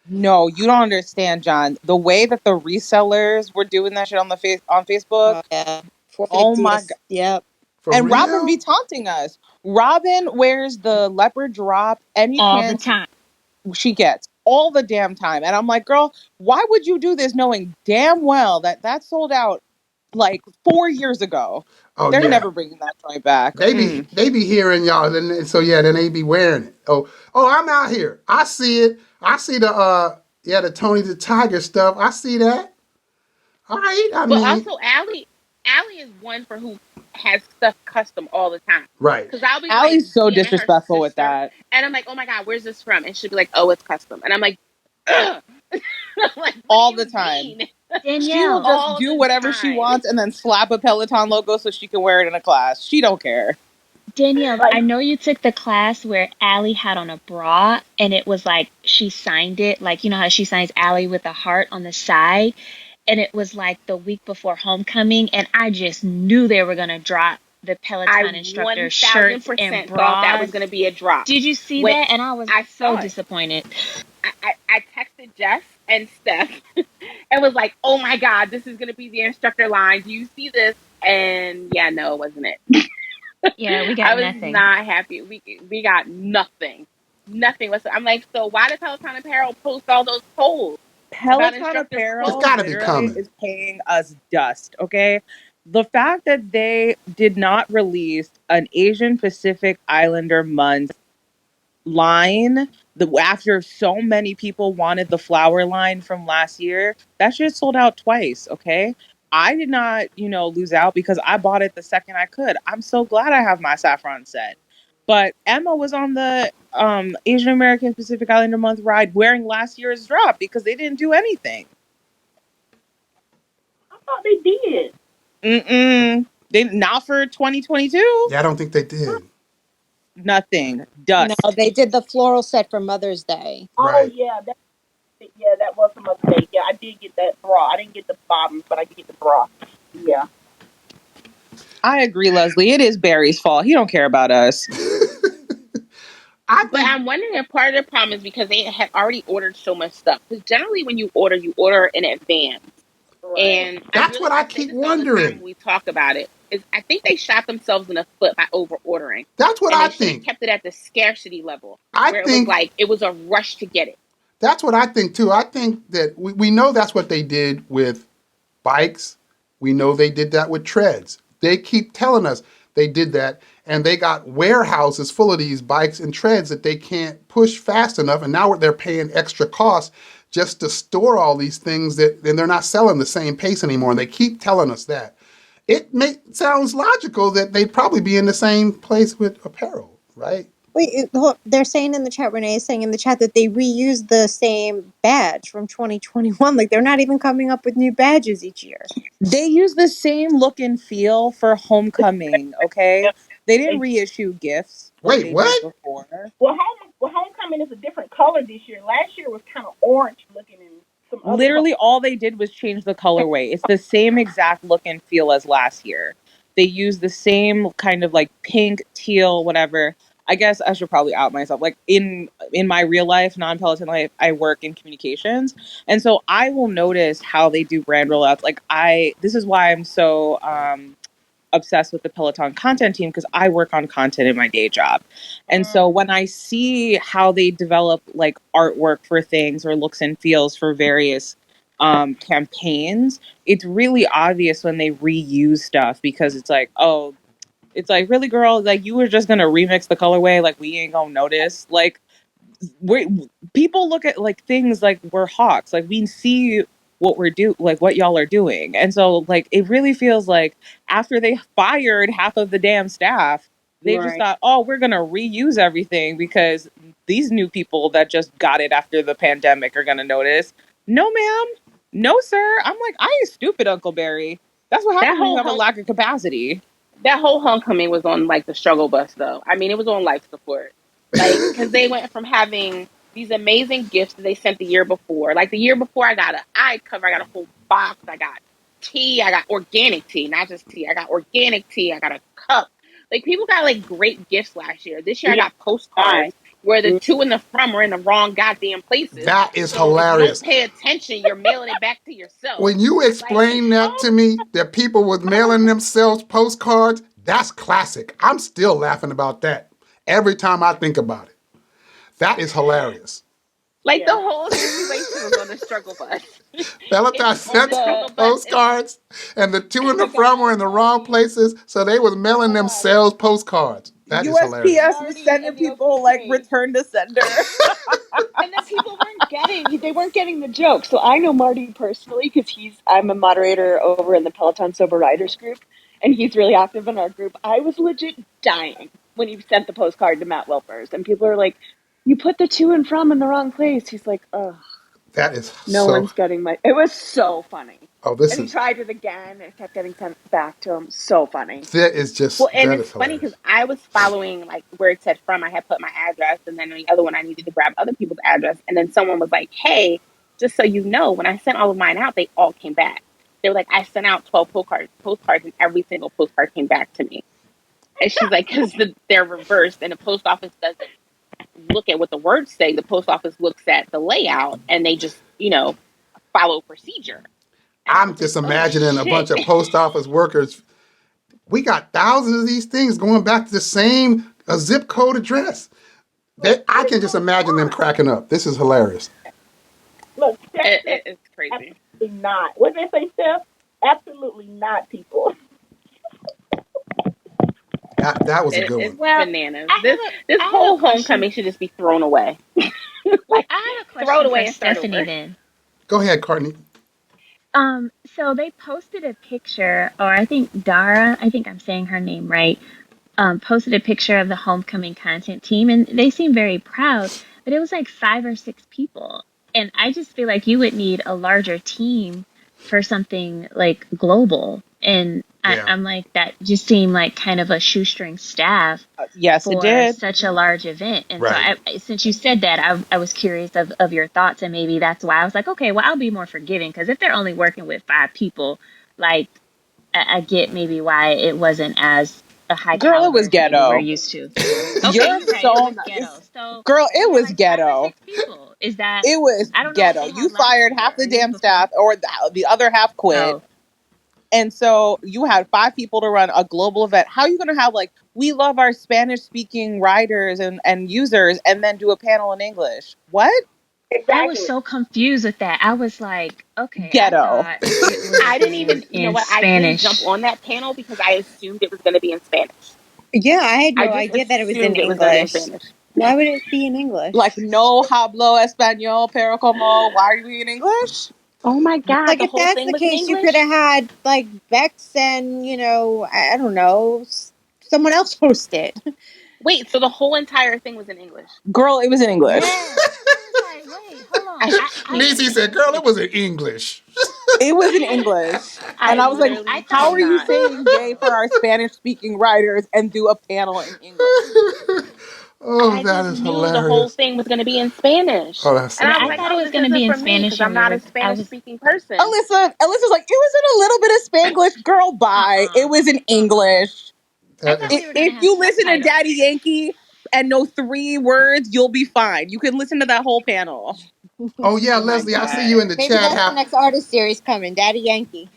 No, you don't understand, John. The way that the resellers were doing that shit on on Facebook. Oh, yeah. Oh 450. my God. Yep. For And Robin be real? taunting us. Robin wears the leopard drop any All the chance time. she gets all the damn time. And I'm like, girl, why would you do this knowing damn well that sold out like 4 years ago? Oh They're yeah. never bringing that joint back. They be hearing y'all, and so yeah, then they be wearing it. Oh, I'm out here. I see it. I see the Tony the Tiger stuff. I see that. All right. I But mean, also, Allie is one for who has stuff custom all the time. right. Because I'll be like Allie's so DMing her disrespectful with sister, that. and I'm like, oh my God, where's this from? And she'll be like, oh, it's custom. And I'm like, ugh. I'm like, what All do you the time. mean? She will Danielle, just All do the whatever she time. wants and then slap a Peloton logo so she can wear it in a class. She don't care. I know you took the class where Allie had on a bra and it was like she signed it, like you know how she signs Allie with a heart on the side, and it was like the week before homecoming, and I just knew they were gonna drop the I Peloton instructor shirts and 1000% thought that was bras. going to be a drop. Did you see When that? And I was I so saw it, disappointed. I texted Jess and Steph and was like, oh my God, this is going to be the instructor line. Do you see this? And yeah, no, it wasn't it. Yeah, we got I was nothing. not happy. We got nothing. Nothing was. I'm like, so why did Peloton Apparel post all those polls about Peloton instructors' It's Apparel got clothes? to be literally coming. is paying us dust, okay? The fact that they did not release an Asian Pacific Islander month line after so many people wanted the flower line from last year, that shit sold out twice, okay? I did not, lose out because I bought it the second I could. I'm so glad I have my saffron set. But Emma was on the Asian American Pacific Islander month ride wearing last year's drop because they didn't do anything. I thought they did. Mm-mm. They not for 2022. Yeah, I don't think they did. Nothing. No, Dust. they did the floral set for Mother's Day. Oh Right. yeah, that was some other day. Yeah, I did get that bra. I didn't get the bottoms, but I did get the bra. Yeah. I agree, Leslie. It is Barry's fault. He don't care about us. I But think I'm wondering if part of the problem is because they had already ordered so much stuff. Because generally, when you order in advance. Right. And that's what I I say keep this all the time wondering. when we talk about it, is I think they shot themselves in the foot by over ordering. That's what And I they should have think. kept it at the scarcity level I where it was think like it was a rush to get it. that's what I think too. I think that we know that's what they did with bikes. We know they did that with treads. They keep telling us they did that, and they got warehouses full of these bikes and treads that they can't push fast enough, and now they're paying extra costs just to store all these things that, and they're not selling the same pace anymore. And they keep telling us that. Sounds logical that they'd probably be in the same place with apparel, right? Wait, they're saying in the chat, Renee is saying in the chat that they reused the same badge from 2021. Like they're not even coming up with new badges each year. They use the same look and feel for homecoming, okay? Yep. They didn't They, reissue gifts like Wait, they did what? before. homecoming is a different color this year. Last year was kind of orange looking and some other colors. Literally all they did was change the colorway. It's the same exact look and feel as last year. They use the same kind of like pink, teal, whatever. I guess I should probably out myself. Like in my real life, non-Peloton life, I work in communications. And so I will notice how they do brand rollouts. Like this is why I'm so obsessed with the Peloton content team because I work on content in my day job. And so when I see how they develop like artwork for things or looks and feels for various campaigns, it's really obvious when they reuse stuff because it's like, oh, it's like, really, girl, like you were just gonna remix the colorway, like we ain't gonna notice. Like we people look at like things like we're hawks, like we see what like what y'all are doing. And so like it really feels like after they fired half of the damn staff, they just Right. thought, oh, we're gonna reuse everything because these new people that just got it after the pandemic are gonna notice. No, ma'am. No, sir. I'm like, I ain't stupid, Uncle Barry. That's what That happens when you whole have a lack of capacity. that whole homecoming was on like the struggle bus though. I mean, it was on life support. Like, because they went from having these amazing gifts that they sent the year before. Like the year before, I got an eye cover, I got a whole box, I got tea, I got organic tea, not just tea. I got organic tea, I got a cup. Like people got like great gifts last year. This year, I Yeah. got Fine. postcards where the to and the from were in the wrong goddamn places. That is So if you don't hilarious. pay attention, you're mailing it back to yourself. When you Like, explain that to me, that people was mailing themselves postcards, that's classic. I'm still laughing about that every time I think about it. That is hilarious. like the Yeah. whole situation was on the struggle bus. It's Peloton on sent the The struggle bus. postcards, and the to and the the from were guy in the wrong Marty. places, so they was Oh mailing my God. themselves postcards. That is hilarious. USPS was Marty sending and the people like okay. return to sender. And then people They weren't getting the joke. So I know Marty personally because I'm a moderator over in the Peloton Sober Riders group, and he's really active in our group. I was legit dying when he sent the postcard to Matt Wilpers, and people are like, "You put the to and from in the wrong place." He's like, "Ugh, That is no so. one's getting my." It was so funny, Oh, this and he is tried it again, and it kept getting sent back to him. So funny. that is well, just and that it's is funny because hilarious. I was following like where it said from. I had put my address, and then on the other one, I needed to grab other people's address. And then someone was like, "Hey, just so you know, when I sent all of mine out, they all came back." They were like, "I sent out 12 postcards, and every single postcard came back to me." And she's like, because they're reversed, and the post office doesn't look at what the words say. The post office looks at the layout, and they just, follow procedure. And I I'm was like, just oh imagining a bunch shit. of post office workers. We got thousands of these things going back to the same zip code address. I What is can just going imagine them on? cracking up. This is hilarious. Look, Steph said It's crazy. absolutely not. What did they say, Steph? Absolutely not, people. That was a good It's one. Well, bananas. I This have this I have a whole question. homecoming should just be thrown away. Like, I have a throw it question away for and start Stephanie over. then. Go ahead, Courtney. So they posted a picture, or I think Dara, I think I'm saying her name right, posted a picture of the homecoming content team, and they seem very proud, but it was like 5 or 6 people. And I just feel like you would need a larger team for something like global. And Yeah. I'm like, that just seemed like kind of a shoestring staff Yes, it for did. such a large event. And so Right. since you said that, I was curious of your thoughts, and maybe that's why I was like, okay, well, I'll be more forgiving, because if they're only working with 5 people, like I get maybe why it wasn't as a high Girl, it was caliber as maybe we're ghetto. used to. Okay, You're you're right. It so was nice. ghetto. So Girl, they it had was like 5 or 6 ghetto. people. Is that, It was I don't know if ghetto. they You had last fired year half or the years damn before. staff, or the other half quit. Oh, And so you had 5 people to run a global event. How are you going to have, like, we love our Spanish speaking writers and users, and then do a panel in English? What? I was Exactly. so confused with that. I was like, okay, I Ghetto. thought it would have I didn't been even, you know in what? I didn't jump Spanish. on that panel because I assumed it was going to be in Spanish. Yeah, I had I no just idea that it was in assumed it was going to be in English. Spanish. Why would it be in English? Like, no hablo español, pero como, why are we in English? Oh my God, Like, the if whole that's thing the was in case, you could English? have had like Bex and I don't know, someone else host it. Wait, so the whole entire thing was in English? Girl, it was in English. Yes. I was like, wait, hold on. I Nisi said, "Girl, it was in English." It was in English. And I I was like, I literally how thought are you cannot. saying yay for our Spanish speaking writers and do a panel in English? Oh, I that just is knew the whole hilarious. thing was going to be in Spanish. Oh, that's And so I yeah, was I like, funny. thought it oh, was this gonna be isn't in for me because Spanish, I'm and they not a were I Spanish was speaking person. Alyssa's like, it was in a little bit of Spanglish. Girl, bye. It was in English. I That thought we is. were gonna If have you listen to subtitles. Daddy Yankee and know 3 words, you'll be fine. You can listen to that whole panel. Oh yeah, Oh my Leslie, I see you God. in the Maybe chat. that's the next artist series coming, Daddy Yankee.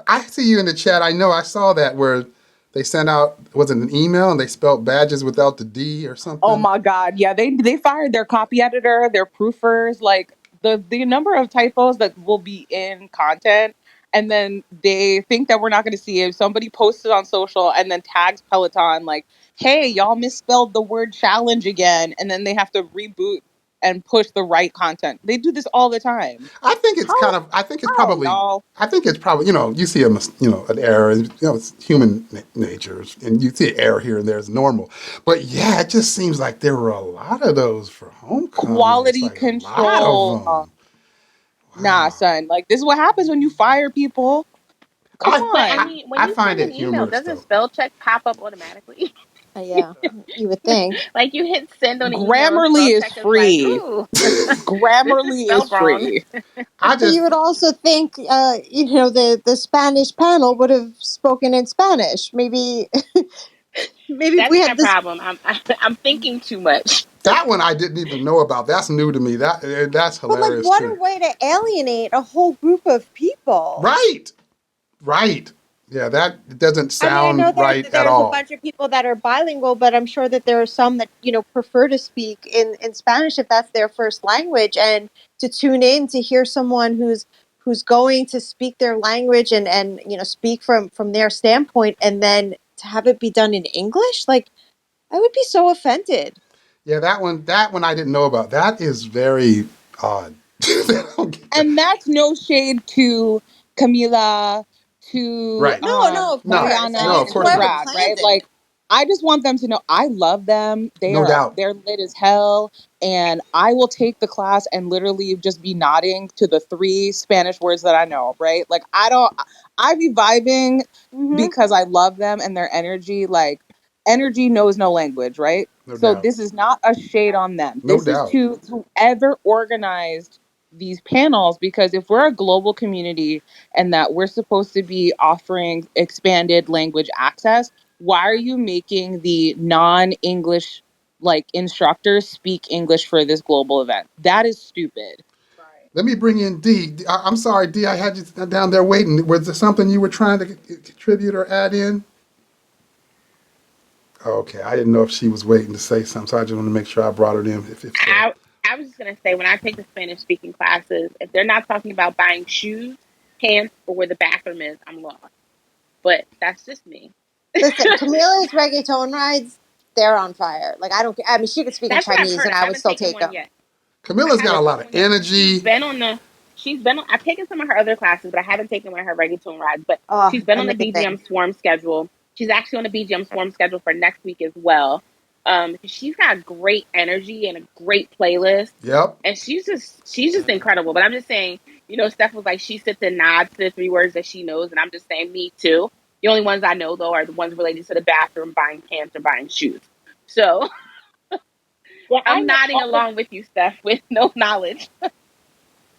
I see you in the chat. I know I saw that where they sent out, was it an email and they spelled badges without the D or Oh something? my God. Yeah, they fired their copy editor, their proofers, like the number of typos that will be in content. And then they think that we're not going to see it. Somebody posted on social and then tags Peloton, like, hey, y'all misspelled the word challenge again. And then they have to reboot and push the right content. They do this all the time. I think it's How, kind of, how, y'all? I think it's probably, you see an error, and, it's human nature, and you see an error here and there is normal. But yeah, it just seems like there were a lot of those for homecoming. It's Quality like a lot of control. them. Nah, Wow. son. Like, this is what happens when you fire people. Come I, But I I, on. mean, when I you find send it an email, humorous doesn't though. spell check pop up automatically? Yeah, you would think. Like you hit send on an email, spell Grammarly is check is like, free. ooh, this is Grammarly is spelled wrong. free. I But you just, would also think, the Spanish panel would have spoken in Spanish. Maybe, maybe if That's we my had this. problem. I'm thinking too much. that one I didn't even know about. That's new to me. That's But like, hilarious what too. a way to alienate a whole group of people. Right. Right. Yeah, that doesn't I mean, I know sound right at there's a all. bunch of people that are bilingual, but I'm sure that there are some that prefer to speak in Spanish if that's their first language, and to tune in to hear someone who's going to speak their language and speak from their standpoint, and then to have it be done in English, like I would be so offended. Yeah, that one I didn't know about. That is very odd. I don't get that. And that's no shade to Camila, to Right. No, of No. course. I No, Mariana, mean, of to course whoever not. Brad, plans right? it. Like, I just want them to know I love them. No doubt. They're lit as hell. And I will take the class and literally just be nodding to the 3 Spanish words that I know, right? Like, I be vibing Hmm. because I love them and their energy. Like, energy knows no language, right? No So doubt. this is not a shade on them. No This is doubt. to whoever organized these panels, because if we're a global community and that we're supposed to be offering expanded language access, why are you making the non-English like instructors speak English for this global event? That is stupid. Let me bring in D. I'm sorry, D. I had you down there waiting. Was there something you were trying to contribute or add in? Okay, I didn't know if she was waiting to say something, so I just want to make sure I brought her in. If so, I was just gonna say, when I take the Spanish speaking classes, if they're not talking about buying shoes, pants, or where the bathroom is, I'm lost. But that's just me. Listen, Camila's reggaeton rides, they're on fire. Like, I don't care. I mean, she could speak in That's what I've Chinese heard. and I I would haven't still taken take one them. yet. I Camilla's got a haven't lot taken of one yet. energy. I've taken some of her other classes, but I haven't taken one of her reggaeton rides. But Oh, she's been on the amazing. BGM Swarm schedule. She's actually on the BGM Swarm schedule for next week as well. She's got great energy and a great playlist. Yep. And she's just incredible. But I'm just saying, Steph was like, she sits and nods to the 3 words that she knows, and I'm just saying, me too. The only ones I know though are the ones related to the bathroom, buying pants, or buying shoes. So Well, I I'm know nodding all of, along with you, Steph, with no knowledge.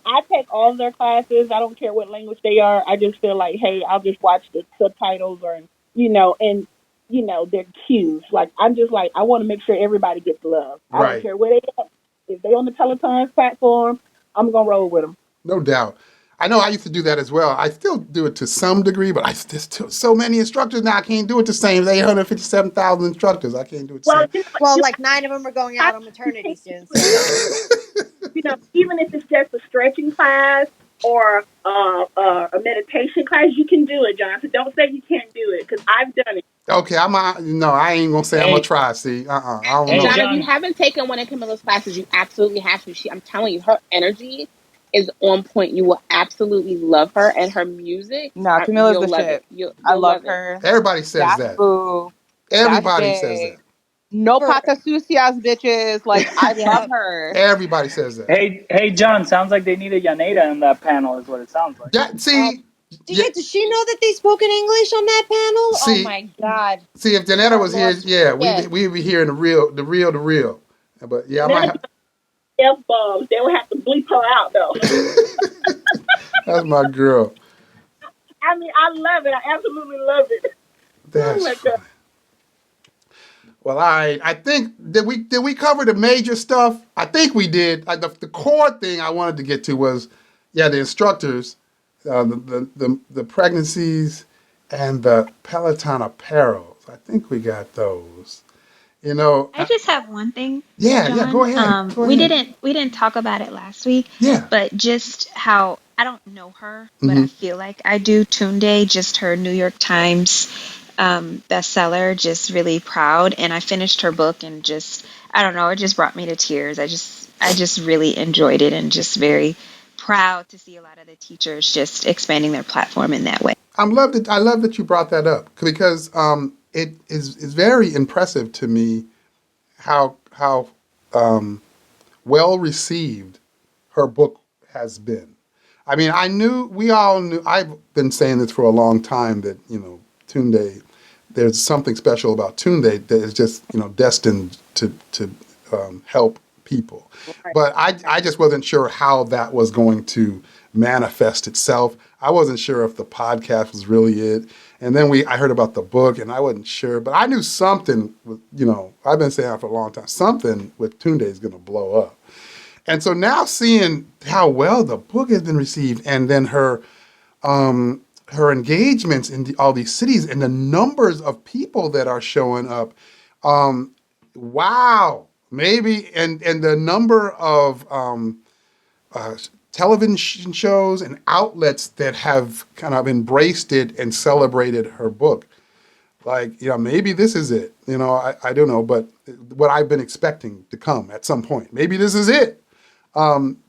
I take all of their classes. I don't care what language they are. I just feel like, hey, I'll just watch the subtitles or, and their cues. Like, I'm just like, I want to make sure everybody gets love. I don't Right. care where they are. If they on the Peloton platform, I'm gonna roll with them. No doubt. I know I used to do that as well. I still do it to some degree, but there's so many instructors now. I can't do it the same. There's 857,000 instructors. I can't do it the Well, same. Well, you like 9 of them are going out on you maternity can't soon, do it so. even if it's just a stretching class or a meditation class, you can do it, John. So don't say you can't do it, because I've done it. Okay, no, I ain't gonna say I'm gonna Hey, try. See, I don't And hey, know. John, if you John. haven't taken one of Camilla's classes, you absolutely have to. I'm telling you, her energy is on point. You will absolutely love her, and her music, No, Camilla's you'll the love it. shit. I You'll love love it. her. Everybody says That's that. boo. That's Everybody says Shay. that. No For, pata sucias, bitches. Like, I love yeah. her. Everybody says that. Hey, John. Sounds like they need a Yaneda in that panel. Is what it sounds like. Yeah, see, yeah, Does she know that they spoke in English on that panel? Oh see, my God. see. If Janetta We're was here, lost yeah, shit. we'd be hearing the real. But yeah, I And might that'll have. be F-bombs. They will have to bleep her out, though. That's my girl. I mean, I love it. I absolutely love it. Oh That's my god. funny. Well, I think did we cover the major stuff? I think we did. The core thing I wanted to get to was, yeah, the instructors, the pregnancies, and the Peloton apparel. I think we got those. You know, I just have one thing, yeah. Go John. ahead. Go We ahead. didn't talk about it last week, Yeah. but just how I don't know her, but Hmm. I feel like I do. Tunde, just her New York Times bestseller, just really proud. And I finished her book, and just I don't know, it just brought me to tears. I just really enjoyed it, and just very proud to see a lot of the teachers just expanding their platform in that way. I love that you brought that up because it is very impressive to me how well received her book has been. I mean, we all knew, I've been saying this for a long time that, Tunde, there's something special about Tunde that is just, destined to help people. Right. But I just wasn't sure how that was going to manifest itself. I wasn't sure if the podcast was really it. And then I heard about the book and I wasn't sure, but I knew something with, I've been saying that for a long time, something with Tunde is going to blow up. And so now seeing how well the book has been received, and then her engagements in all these cities, and the numbers of people that are showing up, wow, maybe, and the number of uh, television shows and outlets that have kind of embraced it and celebrated her book. Like, maybe this is it. I don't know, but what I've been expecting to come at some point. Maybe this is it.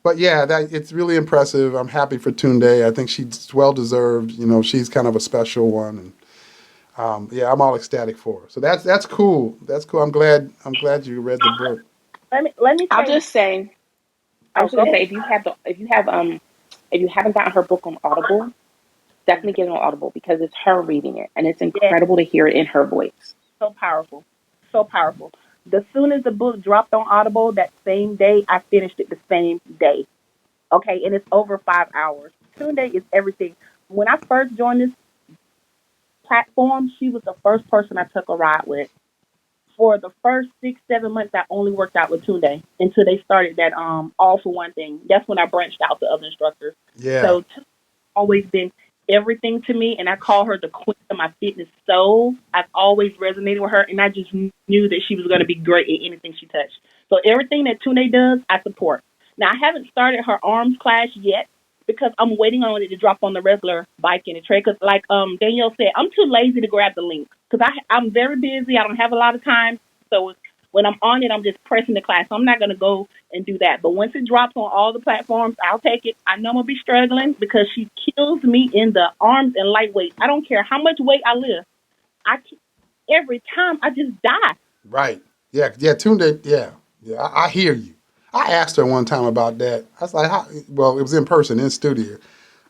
But yeah, it's really impressive. I'm happy for Tunde. I think she's well deserved. She's kind of a special one, and yeah, I'm all ecstatic for her. So that's cool. That's cool. I'm glad you read the book. Let me I'll say this. just say, I Oh, was go gonna ahead. say, if you haven't gotten her book on Audible, definitely get it on Audible, because it's her reading it, and it's Yeah, incredible to hear it in her voice. so powerful, so powerful. The soon as the book dropped on Audible, that same day I finished it the same day. Okay, and it's over 5 hours. Tunde is everything. When I first joined this platform, she was the first person I took a ride with. For the first 6, 7 months, I only worked out with Tunde until they started that all for one thing. That's when I branched out to other instructors. Yeah. So always been everything to me, and I call her the queen of my fitness soul. I've always resonated with her, and I just knew that she was going to be great at anything she touched. So everything that Tune does, I support. Now, I haven't started her arms class yet because I'm waiting on it to drop on the regular bike and the tray. Because, like Danielle said, I'm too lazy to grab the link because I'm very busy. I don't have a lot of time. So when I'm on it, I'm just pressing the class. So I'm not going to go and do that. But once it drops on all the platforms, I'll take it. I know I'm going to be struggling because she kills me in the arms and lightweight. I don't care how much weight I lift. Every time I just die. Right. Yeah. Yeah. Tunde. Yeah. Yeah. I hear you. I asked her one time about that. I was like, well, it was in person in studio.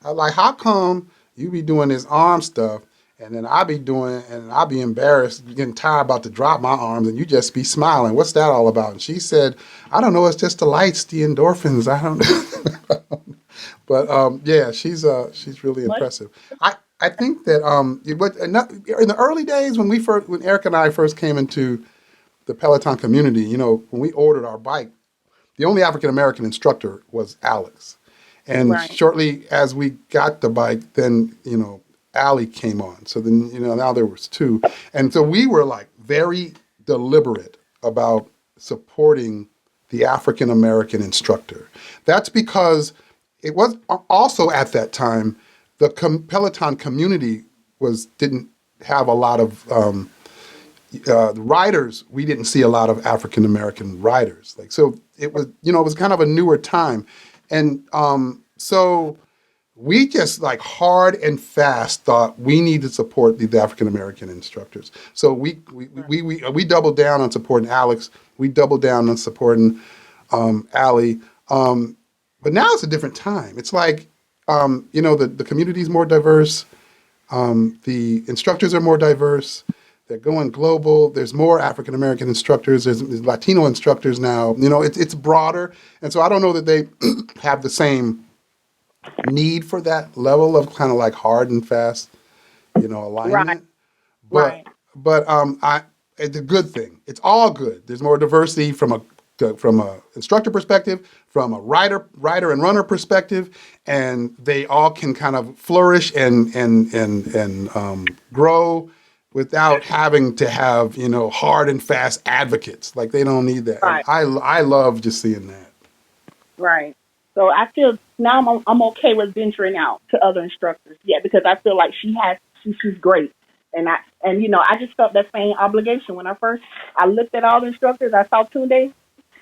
I was like, how come you be doing this arm stuff and then I be doing and I be embarrassed, getting tired about to drop my arms and you just be smiling. What's that all about? And she said, I don't know. It's just the lights, the endorphins. I don't know. But yeah, she's really impressive. I think that in the early days when Eric and I first came into the Peloton community, when we ordered our bike, the only African American instructor was Alex. And Right. shortly as we got the bike, then, Allie came on. So then, now there was two. And so we were like very deliberate about supporting the African American instructor. That's because it was also at that time, the Peloton community didn't have a lot of riders. We didn't see a lot of African American riders. So it was kind of a newer time. And so we just like hard and fast thought we need to support the African American instructors. So we doubled down on supporting Alex. We doubled down on supporting Allie. But now it's a different time. It's like the community is more diverse. The instructors are more diverse. They're going global. There's more African American instructors. There's Latino instructors now. It's broader, and so I don't know that they have the same need for that level of kind of like hard and fast, Right. alignment. But Right. it's a good thing. It's all good. There's more diversity from a instructor perspective, from a rider and runner perspective, and they all can kind of flourish and grow without having to have hard and fast advocates. Like they don't need that, and Right. I love just seeing that. Right. So I feel now I'm okay with venturing out to other instructors. Yeah, because I feel like she's great. I just felt that same obligation when I looked at all the instructors. I saw Tunde,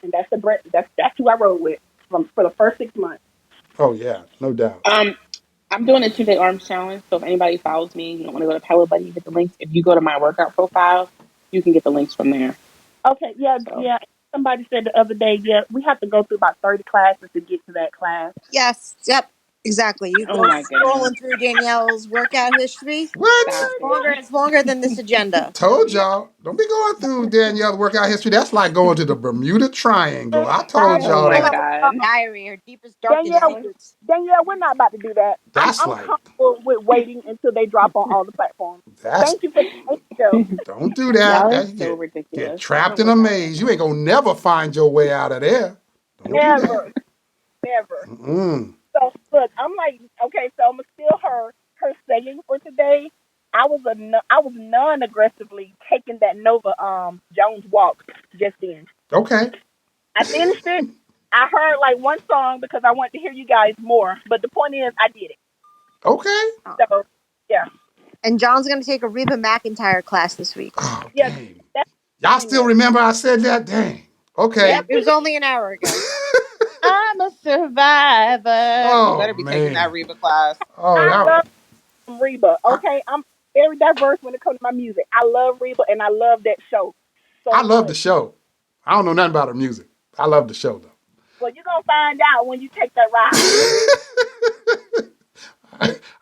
and that's who I rode with for the first 6 months. Oh yeah, no doubt. I'm doing a 2-day arms challenge. So if anybody follows me, you don't want to go to Pello Buddy, you get the links. If you go to my workout profile, you can get the links from there. Okay, yeah, So yeah. Somebody said the other day, yeah, we have to go through about 30 classes to get to that class. Yes. Yep. Exactly. You oh go my goodness. scrolling through Danielle's workout history. What? Stop It's it. longer. It's longer than this agenda. Told y'all. Don't be going through Danielle's workout history. That's like going to the Bermuda Triangle. I told Oh y'all my Pull that. out God. diary, her deepest, darkest Danielle, secrets. we're not about to do that. That's I'm like comfortable with waiting until they drop on all the platforms. that's Thank you for the show. don't do that. Y'all are That you so get ridiculous. I trapped don't in a work out no maze. You more. ain't gonna never find your way out of there. Don't do that. Never, never. Mm-mm. So look, I'm like, okay, so I'm gonna steal her saying for today. I was non-aggressively taking that Nova Jones walk just then. Okay. I finished it. I heard like one song because I wanted to hear you guys more. But the point is, I did it. Okay. Oh. So yeah, And John's going to take a Reba McEntire class this week. Oh yeah, dang. that's Y'all in still there. remember I said that? Dang. Yeah, Okay. It was only an hour ago. I'm a survivor. You Oh better be taking that man. Reba class. Oh I that love Reba. I, Okay, I'm very diverse when it comes to my music. I love Reba and I love that show I so love the much. show. I don't know nothing about her music. I love the show though. Well, you're gonna find out when you take that ride.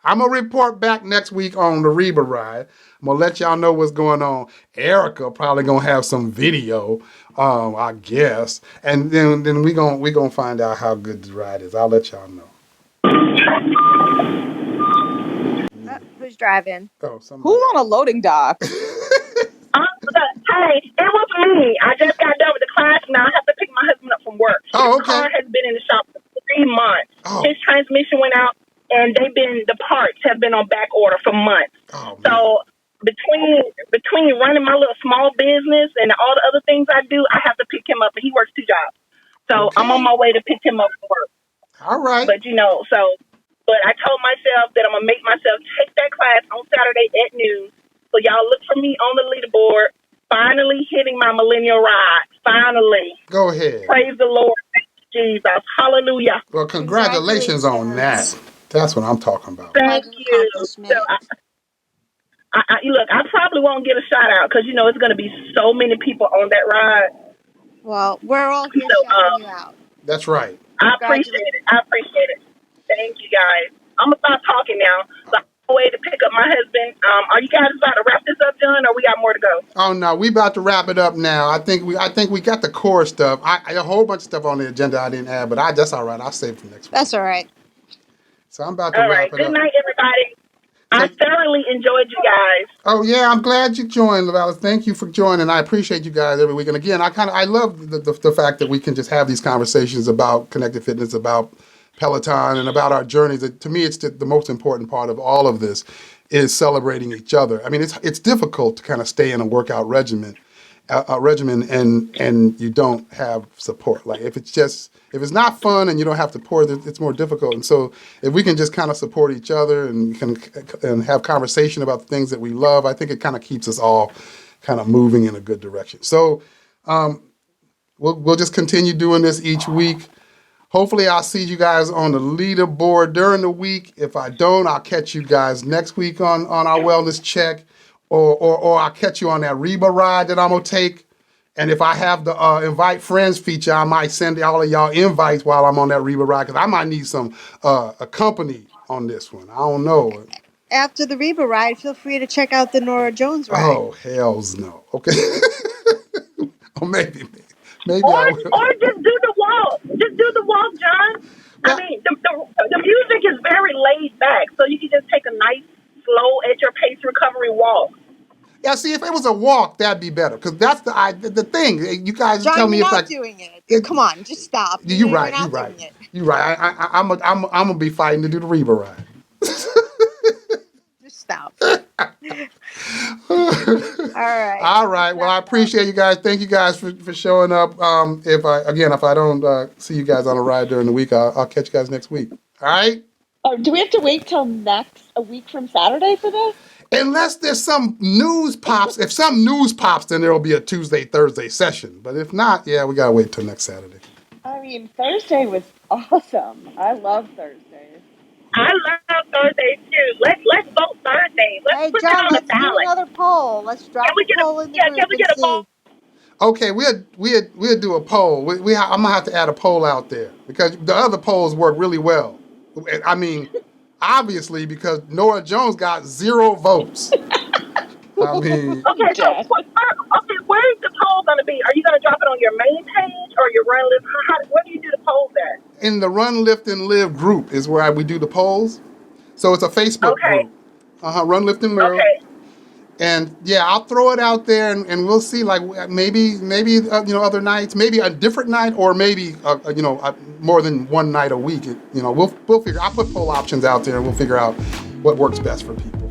I'm gonna report back next week on the Reba ride. I'm gonna let y'all know what's going on. Erica probably gonna have some video, I guess, and then we gonna find out how good the ride is. I'll let y'all know. Was driving. Oh, somebody. Who's on a loading dock? Hey, it was me. I just got done with the class. Now I have to pick my husband up from work. Oh, His okay. car has been in the shop for 3 months. Oh. His transmission went out, and the parts have been on back order for months. Oh, man. So between running my little small business and all the other things I do, I have to pick him up, and he works 2 jobs. So Okay. I'm on my way to pick him up from work. All right. But but I told myself that I'm gonna make myself take that class on Saturday at noon. So y'all look for me on the leaderboard. Finally hitting my millennial ride. Finally. Go ahead. Praise the Lord. Thank you, Jesus. Hallelujah. Well, congratulations on that. That's what I'm talking about. Thank you. So I look, I probably won't get a shout out because it's going to be so many people on that ride. Well, we're all here So shouting you out. That's right. I appreciate it. Thank you guys. I'm gonna stop talking now. So I'm on my way to pick up my husband. Are you guys about to wrap this up, John, or we got more to go? Oh no, we about to wrap it up now. I think we got the core stuff. I a whole bunch of stuff on the agenda I didn't add, but that's all right. I'll save it for next week. That's all right. So I'm about to wrap it up. Good night, everybody. I thoroughly enjoyed you guys. Oh yeah, I'm glad you joined, Lavella. Thank you for joining. I appreciate you guys every week. And again, I love the fact that we can just have these conversations about connected fitness, about Peloton, and about our journeys. To me, it's the most important part of all of this is celebrating each other. I mean, it's difficult to kind of stay in a workout regimen and you don't have support. Like if it's not fun and you don't have support, it's more difficult. And so if we can just kind of support each other and have conversation about the things that we love, I think it kind of keeps us all kind of moving in a good direction. So we'll just continue doing this each week. Hopefully I'll see you guys on the leaderboard during the week. If I don't, I'll catch you guys next week on our wellness check. Or I'll catch you on that Reba ride that I'm going to take. And if I have the invite friends feature, I might send all of y'all invites while I'm on that Reba ride because I might need some company on this one. I don't know. After the Reba ride, feel free to check out the Nora Jones ride. Oh, hells no. Okay. Or maybe I will. Or just do the walk. Just do the walk, John. I mean, the music is very laid back, so you can just take a nice, slow, at your pace recovery walk. Yeah, see, if it was a walk, that'd be better. Because that's the thing. You guys John, tell me you're if not doing it. Come on, just stop. You're right. You're right. I'm gonna be fighting to do the Reba ride. Just stop. All right. Well, I appreciate you guys. Thank you guys for showing up. If I don't see you guys on a ride during the week, I'll catch you guys next week. All right. Oh, do we have to wait till a week from Saturday for this? Unless there's some news pops. If some news pops, then there will be a Tuesday, Thursday session. But if not, yeah, we gotta wait till next Saturday. I mean, Thursday was awesome. I love Thursdays. I love Thursdays too. Let's vote Thursday. Let's put John, that on the let's do ballot. another poll. Let's drop a poll in the group. Can we get a poll? Okay, we'll do a poll. I'm gonna have to add a poll out there because the other polls work really well. I mean, obviously because Nora Jones got 0 votes. I mean, okay, where's the poll gonna be? Are you gonna drop it on your main page or your Run Lift? Where do you do the polls at? in the Run Lift and Live group is where we do the polls. So it's a Facebook group. Run Lift and Live. Okay. And yeah, I'll throw it out there, and we'll see. Like maybe other nights, maybe a different night, or maybe more than one night a week. We'll figure. I'll put poll options out there, and we'll figure out what works best for people.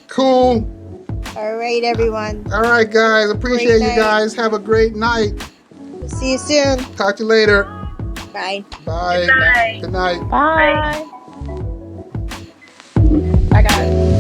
Cool. All right, everyone. All right, guys. Appreciate you guys. Have a great night. See you soon. Talk to you later. Bye. Bye. Good night. Good night. Bye. Bye, guys.